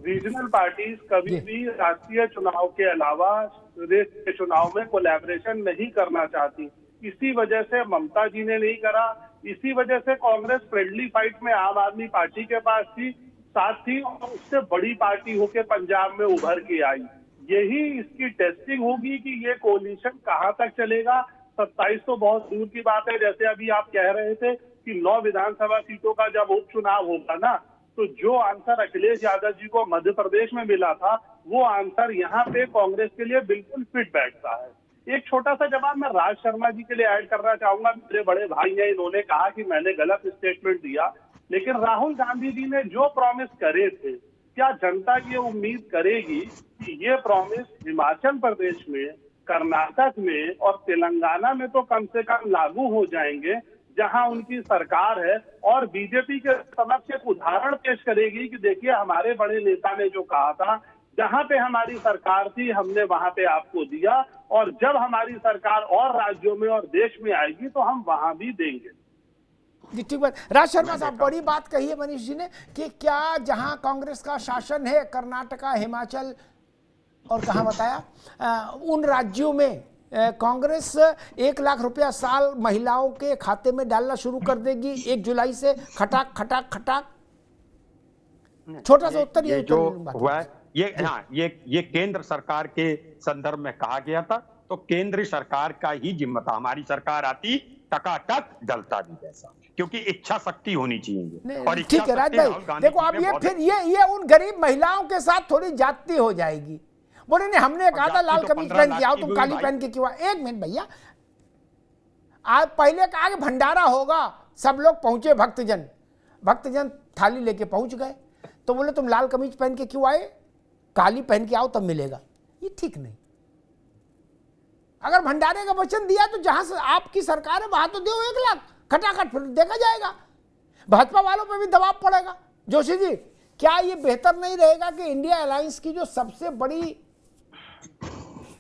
रीजनल पार्टीज कभी भी राष्ट्रीय चुनाव के अलावा प्रदेश के चुनाव में कोलैबोरेशन नहीं करना चाहती। इसी वजह से ममता जी ने नहीं करा, इसी वजह से कांग्रेस फ्रेंडली फाइट में आम आदमी पार्टी के पास थी, साथ थी, और उससे बड़ी पार्टी होकर पंजाब में उभर के आई। यही इसकी टेस्टिंग होगी कि ये कोलिशन कहाँ तक चलेगा। 27 तो बहुत दूर की बात है, जैसे अभी आप कह रहे थे कि 9 विधानसभा सीटों का जब उपचुनाव होगा ना, तो जो आंसर अखिलेश यादव जी को मध्य प्रदेश में मिला था, वो आंसर यहाँ पे कांग्रेस के लिए बिल्कुल फिट बैठता है। एक छोटा सा जवाब मैं राज शर्मा जी के लिए ऐड करना चाहूंगा। मेरे बड़े भाई हैं, इन्होंने कहा कि मैंने गलत स्टेटमेंट दिया, लेकिन राहुल गांधी जी ने जो प्रॉमिस करे थे, क्या जनता ये उम्मीद करेगी कि ये प्रॉमिस हिमाचल प्रदेश में, कर्नाटक में और तेलंगाना में तो कम से कम लागू हो जाएंगे, जहां उनकी सरकार है, और बीजेपी के समक्ष एक उदाहरण पेश करेगी कि देखिए हमारे बड़े नेता ने जो कहा था, जहां पे हमारी सरकार थी हमने वहां पे आपको दिया, और जब हमारी सरकार और राज्यों में और देश में आएगी तो हम वहां भी देंगे। जी ठीक बात। राज शर्मा साहब, बड़ी बात कही है मनीष जी ने कि क्या जहां कांग्रेस का शासन है, कर्नाटका, हिमाचल और कहाँ बताया, उन राज्यों में कांग्रेस 1 लाख रुपया साल महिलाओं के खाते में डालना शुरू कर देगी 1 जुलाई से। खटाक खटाक खटाक। छोटा सा उत्तर ये जो हुआ है, ये केंद्र सरकार के संदर्भ में कहा गया था, तो केंद्र सरकार का ही जिम्मा था। हमारी सरकार आती टकाटक डलता भी जैसा, क्योंकि इच्छा शक्ति होनी चाहिए। और ठीक है राज भाई, देखो अब ये फिर ये उन गरीब महिलाओं के साथ थोड़ी जाती हो जाएगी। बोले नहीं, हमने कहा था लाल कमीज पहन के आओ, तुम काली पहन के क्यों? एक मिनट भैया, आज पहले कहा कि भंडारा होगा, सब लोग पहुंचे, भक्तजन थाली लेके पहुंच गए, तो बोले तुम लाल कमीज पहन के क्यों आए, काली पहन के आओ तब मिलेगा। ये ठीक नहीं। अगर भंडारे का वचन दिया तो जहां से आपकी सरकार है वहां तो दो 1 लाख, खटाखट, फिर देखा जाएगा। भाजपा वालों पे भी दबाव पड़ेगा। जोशी जी, क्या ये बेहतर नहीं रहेगा कि इंडिया अलायंस की जो सबसे बड़ी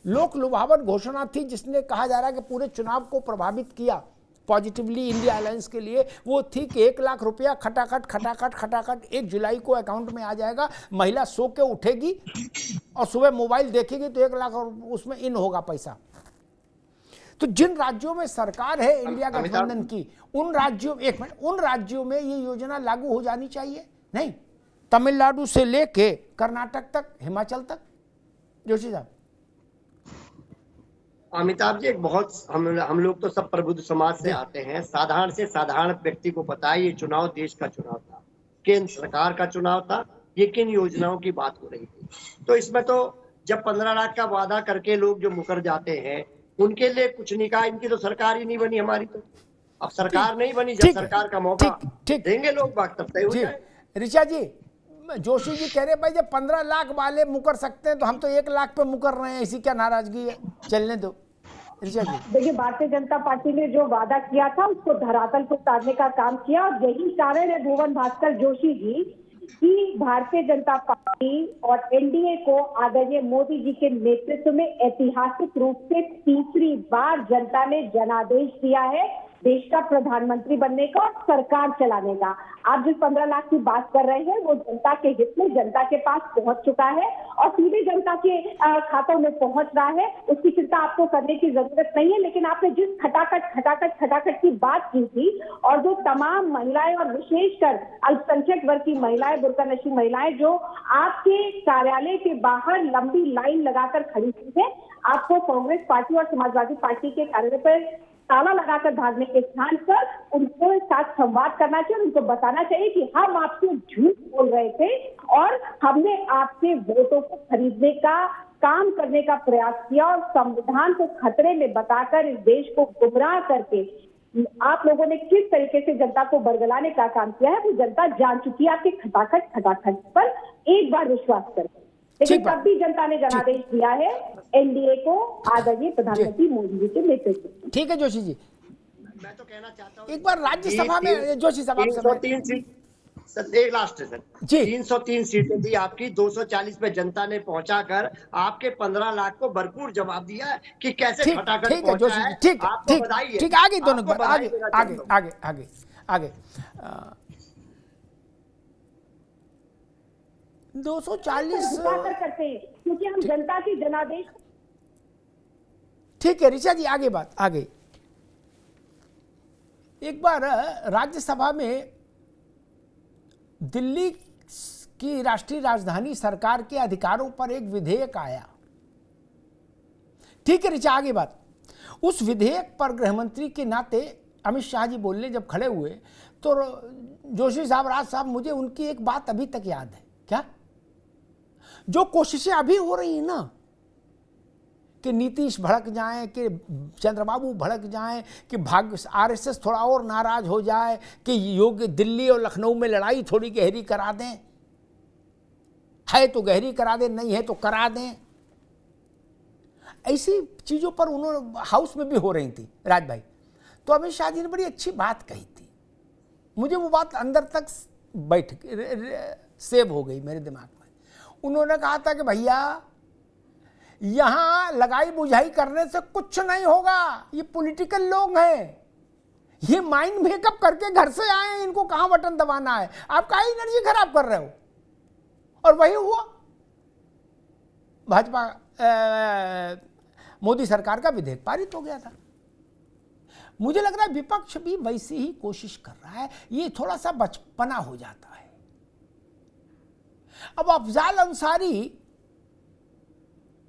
लोक लुभावन घोषणा थी, जिसने कहा जा रहा है कि पूरे चुनाव को प्रभावित किया पॉजिटिवली इंडिया अलायंस के लिए, वो थी कि 1 लाख रुपया खटाखट खटाखट खटाखट 1 जुलाई को अकाउंट में आ जाएगा। महिला सो के उठेगी और सुबह मोबाइल देखेगी तो 1 लाख उसमें इन होगा पैसा। तो जिन राज्यों में सरकार है इंडिया गठबंधन की, उन राज्यों में ये योजना लागू हो जानी चाहिए। नहीं, तमिलनाडु से लेके कर्नाटक तक, हिमाचल तक। जोशी साहब। अमिताभ जी, एक बहुत हम लोग तो सब प्रबुद्ध समाज से आते हैं, साधारण से साधारण व्यक्ति को पता है ये चुनाव देश का चुनाव था, केंद्र सरकार का चुनाव था। ये किन योजनाओं की बात हो रही थी? तो इसमें तो जब 15 लाख का वादा करके लोग जो मुकर जाते हैं, उनके लिए कुछ नहीं कहा। इनकी तो सरकार ही नहीं बनी, हमारी तो अब सरकार नहीं बनी। जब सरकार का मौका देंगे लोग, बात तब तय हो जाए। ऋचा जी, जोशी जी कह रहे भाई जब 15 लाख वाले मुकर सकते हैं तो हम तो 1 लाख पे मुकर रहे हैं, इसी क्या नाराजगी है? चलने दो ऋचा जी। देखिए, भारतीय जनता पार्टी ने जो वादा किया था उसको धरातल पर उतारने का काम किया, और यही कारण है भुवन भास्कर जोशी जी कि भारतीय जनता पार्टी और एनडीए को आदरणीय मोदी जी के नेतृत्व में ऐतिहासिक रूप से तीसरी बार जनता ने जनादेश दिया है देश का प्रधानमंत्री बनने का और सरकार चलाने का। आप जिस 15 लाख की बात कर रहे हैं वो जनता के हित में जनता के पास पहुंच चुका है और सीधे जनता के खातों में पहुंच रहा है। उसकी चिंता आपको करने की जरूरत नहीं है। लेकिन आपने जिस खटाखट की बात की थी और जो तमाम महिलाएं और विशेषकर अल्पसंख्यक वर्ग की महिलाएं, बुर्कानशी महिलाएं जो आपके कार्यालय के बाहर लंबी लाइन लगाकर खड़ी थी है, आपको कांग्रेस पार्टी और समाजवादी पार्टी के कार्यालय पर ताला लगाकर भागने के स्थान पर उनको साथ संवाद करना चाहिए, उनको बताना चाहिए कि हम आपसे झूठ बोल रहे थे और हमने आपके वोटों को खरीदने का काम करने का प्रयास किया और संविधान को खतरे में बताकर इस देश को गुमराह करके आप लोगों ने किस तरीके से जनता को बरगलाने का काम किया है वो जनता जान चुकी है। आपके खटाखट पर एक बार विश्वास करें। लेकिन तब भी जनता ने जनादेश दिया है एनडीए को आदरणीय प्रधानमंत्री मोदी जी के नेतृत्व में। ठीक है जोशी जी, मैं तो कहना चाहता हूँ एक बार राज्यसभा में जोशी साहब 303 सीट सर एक लास्ट है सर, 303 सीटें दी आपकी, 240 पे जनता ने पहुंचाकर आपके 15 लाख को भरपूर जवाब दिया है कि कैसे खटाखट ठीक है पहुंचा जोशी है। जी, ठीक आपको ठीक बधाई है। ठीक, आगे दोनों आपको बात, बधाई आगे देना आगे चाहता हूं। आगे आगे आगे 240 कर करते हैं क्योंकि हम जनता की जनादेश। ठीक है ऋचा जी, आगे बात आगे। एक बार राज्यसभा में दिल्ली की राष्ट्रीय राजधानी सरकार के अधिकारों पर एक विधेयक आया। ठीक है ऋचा, आगे बात। उस विधेयक पर गृहमंत्री के नाते अमित शाह जी बोलने जब खड़े हुए तो जोशी साहब, राज साहब, मुझे उनकी एक बात अभी तक याद है। क्या? जो कोशिशें अभी हो रही हैं ना कि नीतीश भड़क जाएं, कि चंद्रबाबू भड़क जाएं, कि आरएसएस थोड़ा और नाराज हो जाए, कि योगी दिल्ली और लखनऊ में लड़ाई थोड़ी गहरी करा दें, है तो गहरी करा दें, नहीं है तो करा दें, ऐसी चीजों पर उन्होंने हाउस में भी हो रही थी राज भाई। तो अमित शाह जी ने बड़ी अच्छी बात कही थी, मुझे वो बात अंदर तक बैठ सेव हो गई मेरे दिमाग में। उन्होंने कहा था कि भैया यहां लगाई बुझाई करने से कुछ नहीं होगा, ये पॉलिटिकल लोग हैं, ये माइंड मेकअप करके घर से आए हैं, इनको कहां बटन दबाना है, आप काहे एनर्जी खराब कर रहे हो। और वही हुआ, भाजपा मोदी सरकार का विधेयक पारित हो गया था। मुझे लग रहा है विपक्ष भी वैसी ही कोशिश कर रहा है, ये थोड़ा सा बचपना हो जाता है। अब अफजाल अंसारी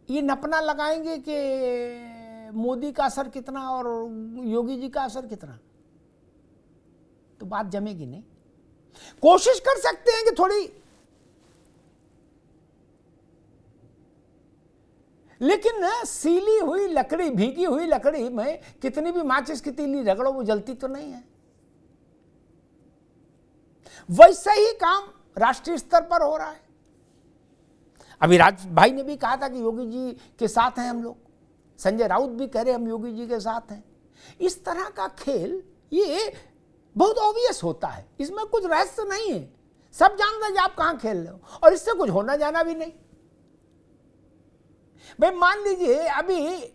ये नपना लगाएंगे कि मोदी का असर कितना और योगी जी का असर कितना, तो बात जमेगी नहीं। कोशिश कर सकते हैं कि थोड़ी, लेकिन सीली हुई लकड़ी, भीगी हुई लकड़ी में कितनी भी माचिस की तीली रगड़ो वो जलती तो नहीं है। वैसा ही काम राष्ट्रीय स्तर पर हो रहा है। अभी राज भाई ने भी कहा था कि योगी जी के साथ हैं हम लोग, संजय राउत भी कह रहे हम योगी जी के साथ हैं। इस तरह का खेल ये बहुत ऑब्वियस होता है, इसमें कुछ रहस्य नहीं है, सब जान रहे हैं कि आप कहां खेल रहे हो, और इससे कुछ होना जाना भी नहीं। भाई मान लीजिए अभी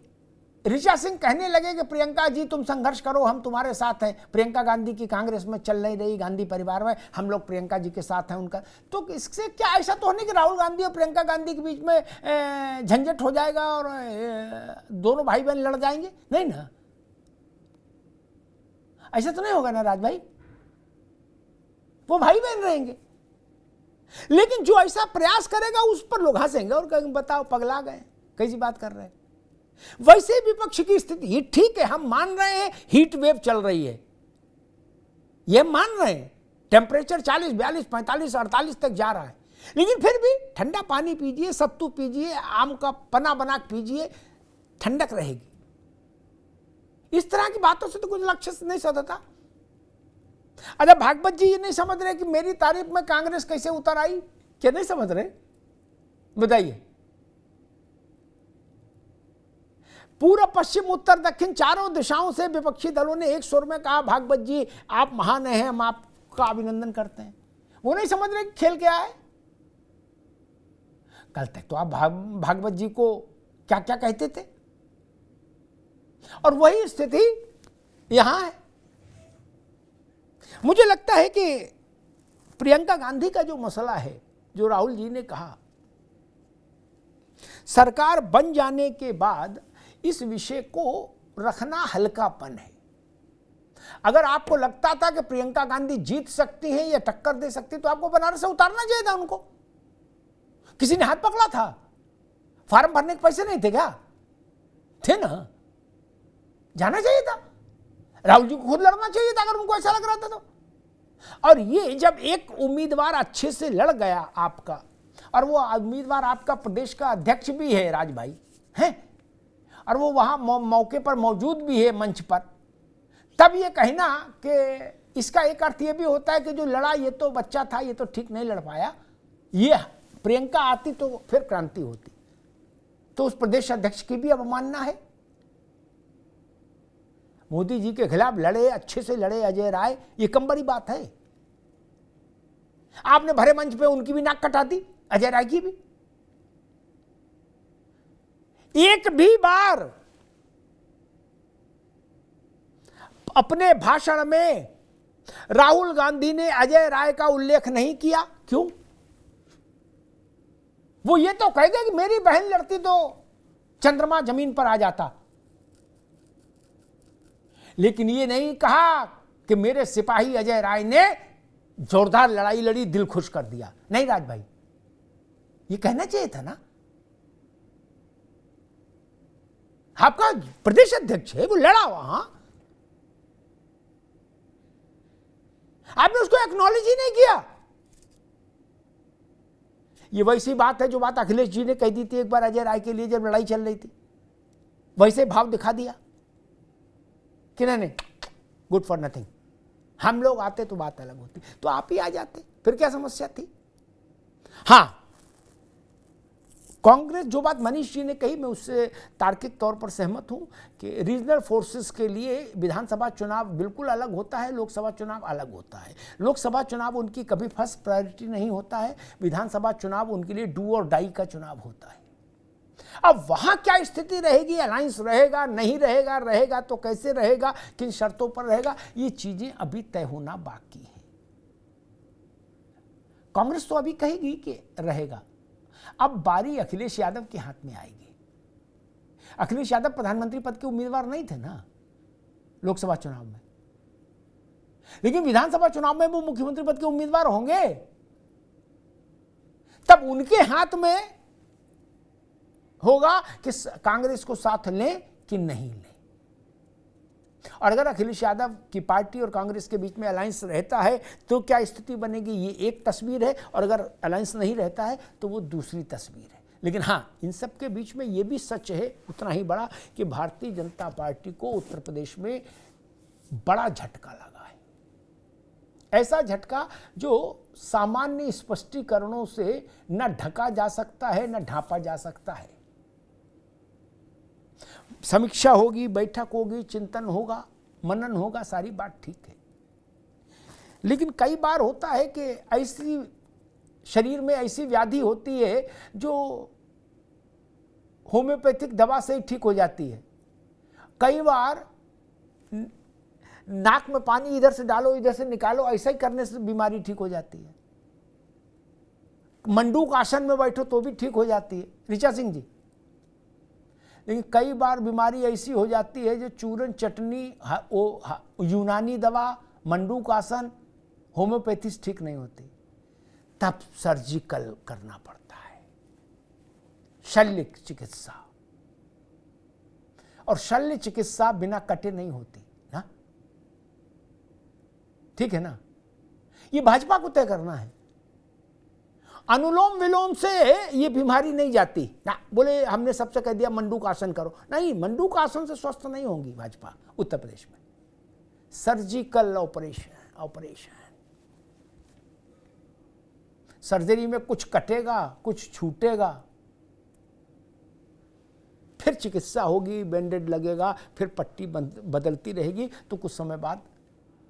ऋचा सिंह कहने लगे कि प्रियंका जी तुम संघर्ष करो, हम तुम्हारे साथ हैं, प्रियंका गांधी की कांग्रेस में चल नहीं रही, गांधी परिवार में, हम लोग प्रियंका जी के साथ हैं उनका, तो इससे क्या ऐसा तो नहीं कि राहुल गांधी और प्रियंका गांधी के बीच में झंझट हो जाएगा और दोनों भाई बहन लड़ जाएंगे? नहीं ना, ऐसा तो नहीं होगा ना राज भाई, वो भाई बहन रहेंगे। लेकिन जो ऐसा प्रयास करेगा उस पर लोग हंसेंगे और कहेंगे बताओ पगला गए, कैसी बात कर रहे हैं। वैसे विपक्ष की स्थिति ठीक है, हम मान रहे हैं हीट वेव चल रही है, ये मान रहे हैं, टेम्परेचर 40, 42, 45, 48 तक जा रहा है, लेकिन फिर भी ठंडा पानी पीजिए, सत्तू पीजिए, आम का पना बना पीजिए, ठंडक रहेगी। इस तरह की बातों से तो कुछ लक्ष्य नहीं सधता। अच्छा भागवत जी ये नहीं समझ रहे कि मेरी तारीफ में कांग्रेस कैसे उतर आई, क्या नहीं समझ रहे? बताइए। पूर्व पश्चिम उत्तर दक्षिण चारों दिशाओं से विपक्षी दलों ने एक सुर में कहा भागवत जी आप महान हैं, हम आपका अभिनंदन करते हैं। वो नहीं समझ रहे खेल क्या है। कल तक तो आप भागवत जी को क्या क्या कहते थे, और वही स्थिति यहां है। मुझे लगता है कि प्रियंका गांधी का जो मसला है, जो राहुल जी ने कहा, सरकार बन जाने के बाद इस विषय को रखना हल्कापन है। अगर आपको लगता था कि प्रियंका गांधी जीत सकती हैं या टक्कर दे सकती, तो आपको बनारस से उतारना चाहिए था उनको। किसी ने हाथ पकड़ा था? फॉर्म भरने के पैसे नहीं थे क्या? थे ना, जाना चाहिए था। राहुल जी को खुद लड़ना चाहिए था अगर उनको ऐसा लग रहा था तो। और ये जब एक उम्मीदवार अच्छे से लड़ गया आपका, और वो उम्मीदवार आपका प्रदेश का अध्यक्ष भी है राज भाई हैं, और वो वहां मौके पर मौजूद भी है मंच पर, तब ये कहना कि इसका एक अर्थ ये भी होता है कि जो लड़ा ये तो बच्चा था, ये तो ठीक नहीं लड़ पाया, ये प्रियंका आती तो फिर क्रांति होती। तो उस प्रदेश अध्यक्ष की भी अवमानना है। मोदी जी के खिलाफ लड़े, अच्छे से लड़े अजय राय, ये कम बड़ी बात है। आपने भरे मंच पे उनकी भी नाक कटा दी, अजय राय की भी। एक भी बार अपने भाषण में राहुल गांधी ने अजय राय का उल्लेख नहीं किया। क्यों? वो ये तो कहेगा कि मेरी बहन लड़ती तो चंद्रमा जमीन पर आ जाता, लेकिन ये नहीं कहा कि मेरे सिपाही अजय राय ने जोरदार लड़ाई लड़ी, दिल खुश कर दिया। नहीं राज भाई, ये कहना चाहिए था ना। आपका प्रदेश अध्यक्ष है, वो लड़ा वहां, आपने उसको एक्नॉलेज ही नहीं किया। ये वैसी बात है जो बात अखिलेश जी ने कह दी थी एक बार अजय राय के लिए जब लड़ाई चल रही थी, वैसे भाव दिखा दिया कि नहीं गुड फॉर नथिंग, हम लोग आते तो बात अलग होती, तो आप ही आ जाते, फिर क्या समस्या थी। हां, कांग्रेस, जो बात मनीष जी ने कही मैं उससे तार्किक तौर पर सहमत हूं कि रीजनल फोर्सेस के लिए विधानसभा चुनाव बिल्कुल अलग होता है, लोकसभा चुनाव अलग होता है। लोकसभा चुनाव उनकी कभी फर्स्ट प्रायोरिटी नहीं होता है, विधानसभा चुनाव उनके लिए डू और डाई का चुनाव होता है। अब वहां क्या स्थिति रहेगी, अलायंस रहेगा नहीं रहेगा, रहेगा तो कैसे रहेगा, किन शर्तों पर रहेगा, ये चीजें अभी तय होना बाकी है। कांग्रेस तो अभी कहेगी कि रहेगा। अब बारी अखिलेश यादव के हाथ में आएगी। अखिलेश यादव प्रधानमंत्री पद के उम्मीदवार नहीं थे ना लोकसभा चुनाव में, लेकिन विधानसभा चुनाव में वो मुख्यमंत्री पद के उम्मीदवार होंगे, तब उनके हाथ में होगा कि कांग्रेस को साथ लें कि नहीं लें। और अगर अखिलेश यादव की पार्टी और कांग्रेस के बीच में अलायंस रहता है तो क्या स्थिति बनेगी, ये एक तस्वीर है, और अगर अलायंस नहीं रहता है तो वो दूसरी तस्वीर है। लेकिन हाँ, इन सब के बीच में ये भी सच है उतना ही बड़ा कि भारतीय जनता पार्टी को उत्तर प्रदेश में बड़ा झटका लगा है। ऐसा झटका जो सामान्य स्पष्टीकरणों से न ढका जा सकता है न ढांपा जा सकता है। समीक्षा होगी, बैठक होगी, चिंतन होगा, मनन होगा, सारी बात ठीक है, लेकिन कई बार होता है कि ऐसी शरीर में ऐसी व्याधि होती है जो होम्योपैथिक दवा से ही ठीक हो जाती है। कई बार नाक में पानी इधर से डालो इधर से निकालो, ऐसा ही करने से बीमारी ठीक हो जाती है। मंडूक आसन में बैठो तो भी ठीक हो जाती है, ऋचा सिंह जी। लेकिन कई बार बीमारी ऐसी हो जाती है जो चूरन चटनी, यूनानी दवा, मंडूक आसन, होम्योपैथी से ठीक नहीं होती, तब सर्जिकल करना पड़ता है, शल्य चिकित्सा। और शल्य चिकित्सा बिना कटे नहीं होती ना, ठीक है ना। ये भाजपा को तय करना है। अनुलोम विलोम से ये बीमारी नहीं जाती ना, बोले हमने सबसे कह दिया मंडूक आसन करो, नहीं, मंडूक आसन से स्वस्थ नहीं होंगी भाजपा उत्तर प्रदेश में। सर्जिकल ऑपरेशन, सर्जरी में कुछ कटेगा, कुछ छूटेगा, फिर चिकित्सा होगी, बैंडेड लगेगा, फिर पट्टी बदलती रहेगी, तो कुछ समय बाद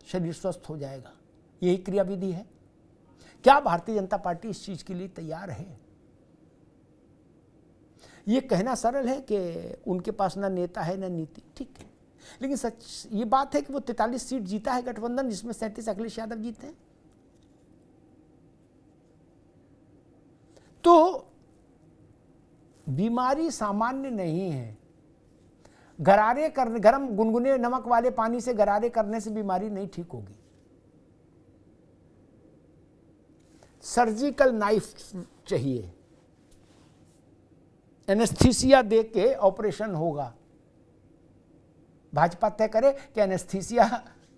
शरीर स्वस्थ हो जाएगा। यही क्रियाविधि है। क्या भारतीय जनता पार्टी इस चीज के लिए तैयार है? ये कहना सरल है कि उनके पास ना नेता है ना नीति, ठीक है, लेकिन सच ये बात है कि वो 43 सीट जीता है गठबंधन, जिसमें 37 अखिलेश यादव जीते हैं। तो बीमारी सामान्य नहीं है। गरारे करने, गरम गुनगुने नमक वाले पानी से गरारे करने से बीमारी नहीं ठीक होगी। सर्जिकल नाइफ चाहिए, एनेस्थीसिया दे के ऑपरेशन होगा। भाजपा तय करे कि एनेस्थीसिया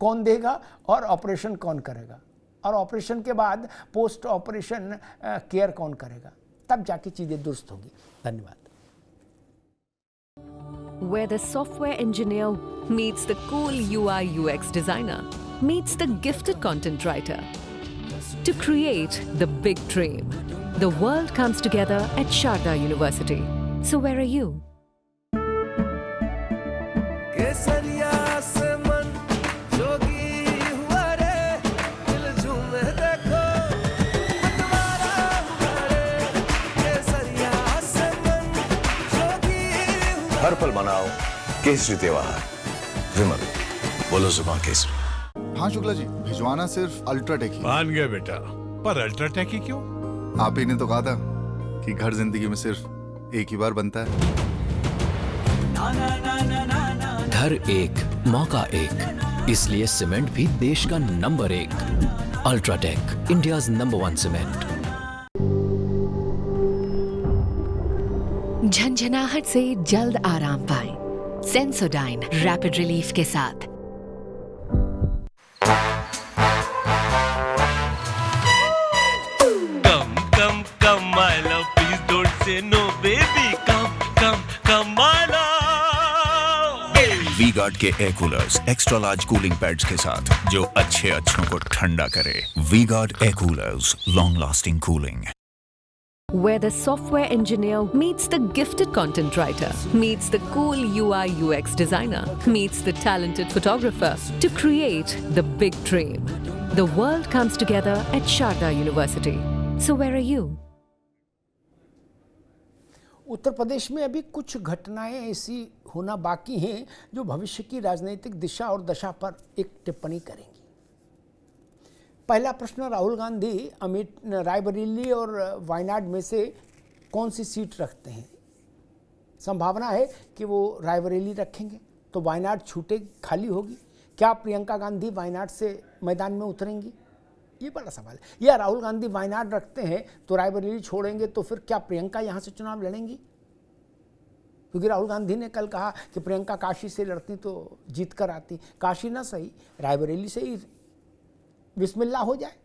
कौन देगा और ऑपरेशन कौन करेगा, और ऑपरेशन के बाद पोस्ट ऑपरेशन केयर कौन करेगा, तब जाके चीजें दुरुस्त होगी। धन्यवाद। Where the software engineer meets the cool UI UX designer, meets the gifted content writer. To create the big dream, the world comes together at Sharda University. So where are you? सफल बनाओ केसरी त्योहार। विमल, बोलो जुबान केसरी। हाँ शुक्ला जी, भिजवाना सिर्फ अल्ट्राटेक ही। मान गए बेटा, पर अल्ट्राटेक ही क्यों? आप ही ने तो कहा था कि घर जिंदगी में सिर्फ एक ही बार बनता है। घर एक मौका एक, इसलिए सीमेंट भी देश का number 1। UltraTech, India's number 1 cement. झंझनाहट से जल्द आराम पाएं सेंसोडाइन रैपिड रिलीफ के साथ। Come, my love, please don't say no, baby. Come, my love. V-Guard के air coolers extra large cooling pads के साथ जो अच्छों को ठंडा करे। V-Guard air coolers, long lasting cooling. Where the software engineer meets the gifted content writer, meets the cool UI UX designer, meets the talented photographer to create the big dream. The world comes together at Sharda University. So where are you? Uttar Pradesh में अभी कुछ घटनाएं ऐसी होना बाकी हैं जो भविष्य की राजनीतिक दिशा और दशा पर एक टिप्पणी करेंगी। पहला प्रश्न, राहुल गांधी रायबरेली और वायनाड में से कौन सी सीट रखते हैं? संभावना है कि वो रायबरेली रखेंगे तो वायनाड छूटे खाली होगी। क्या प्रियंका गांधी वायनाड से मैदान में उतरेंगी? ये बड़ा सवाल है। या राहुल गांधी वायनाड रखते हैं तो रायबरेली छोड़ेंगे तो फिर क्या प्रियंका यहाँ से चुनाव लड़ेंगी? क्योंकि राहुल गांधी ने कल कहा कि प्रियंका काशी से लड़ती तो जीत कर आती। काशी ना सही, रायबरेली से ही बिस्मिल्लाह हो जाए।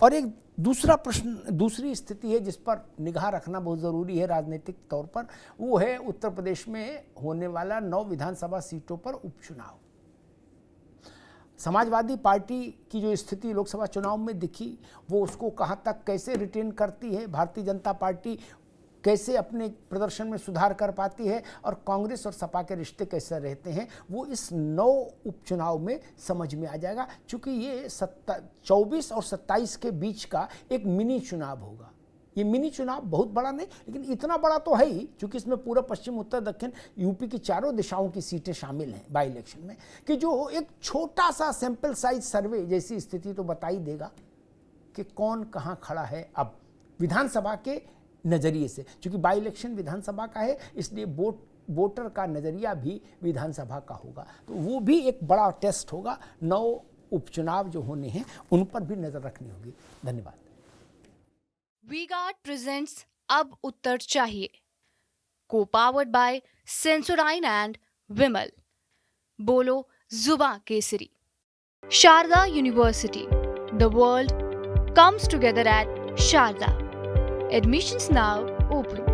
और एक दूसरा प्रश्न, दूसरी स्थिति है जिस पर निगाह रखना बहुत ज़रूरी है राजनीतिक तौर पर, वो है उत्तर प्रदेश में होने वाला 9 विधानसभा सीटों पर उपचुनाव। समाजवादी पार्टी की जो स्थिति लोकसभा चुनाव में दिखी वो उसको कहाँ तक कैसे रिटेन करती है, भारतीय जनता पार्टी कैसे अपने प्रदर्शन में सुधार कर पाती है और कांग्रेस और सपा के रिश्ते कैसे रहते हैं, वो इस 9 उपचुनाव में समझ में आ जाएगा। क्योंकि ये 24 और 27 के बीच का एक मिनी चुनाव होगा। ये मिनी चुनाव बहुत बड़ा नहीं, लेकिन इतना बड़ा तो है ही, क्योंकि इसमें पूरा पश्चिम उत्तर दक्षिण यूपी की चारों दिशाओं की सीटें शामिल हैं बाई इलेक्शन में, कि जो एक छोटा सा सैंपल साइज सर्वे जैसी स्थिति तो बता ही देगा कि कौन कहाँ खड़ा है। अब विधानसभा के नज़रिए से, क्योंकि बाई इलेक्शन विधानसभा का है, इसलिए वोटर का नज़रिया भी विधानसभा का होगा, तो वो भी एक बड़ा टेस्ट होगा। 9 उपचुनाव जो होने हैं उन पर भी नज़र रखनी होगी। धन्यवाद। वी गार्ड प्रेजेंट्स अब उत्तर चाहिए, को powered by Sensodyne and Vimal. बोलो जुबा केसरी। Sharda university, the world comes together at Sharda. Admissions now open.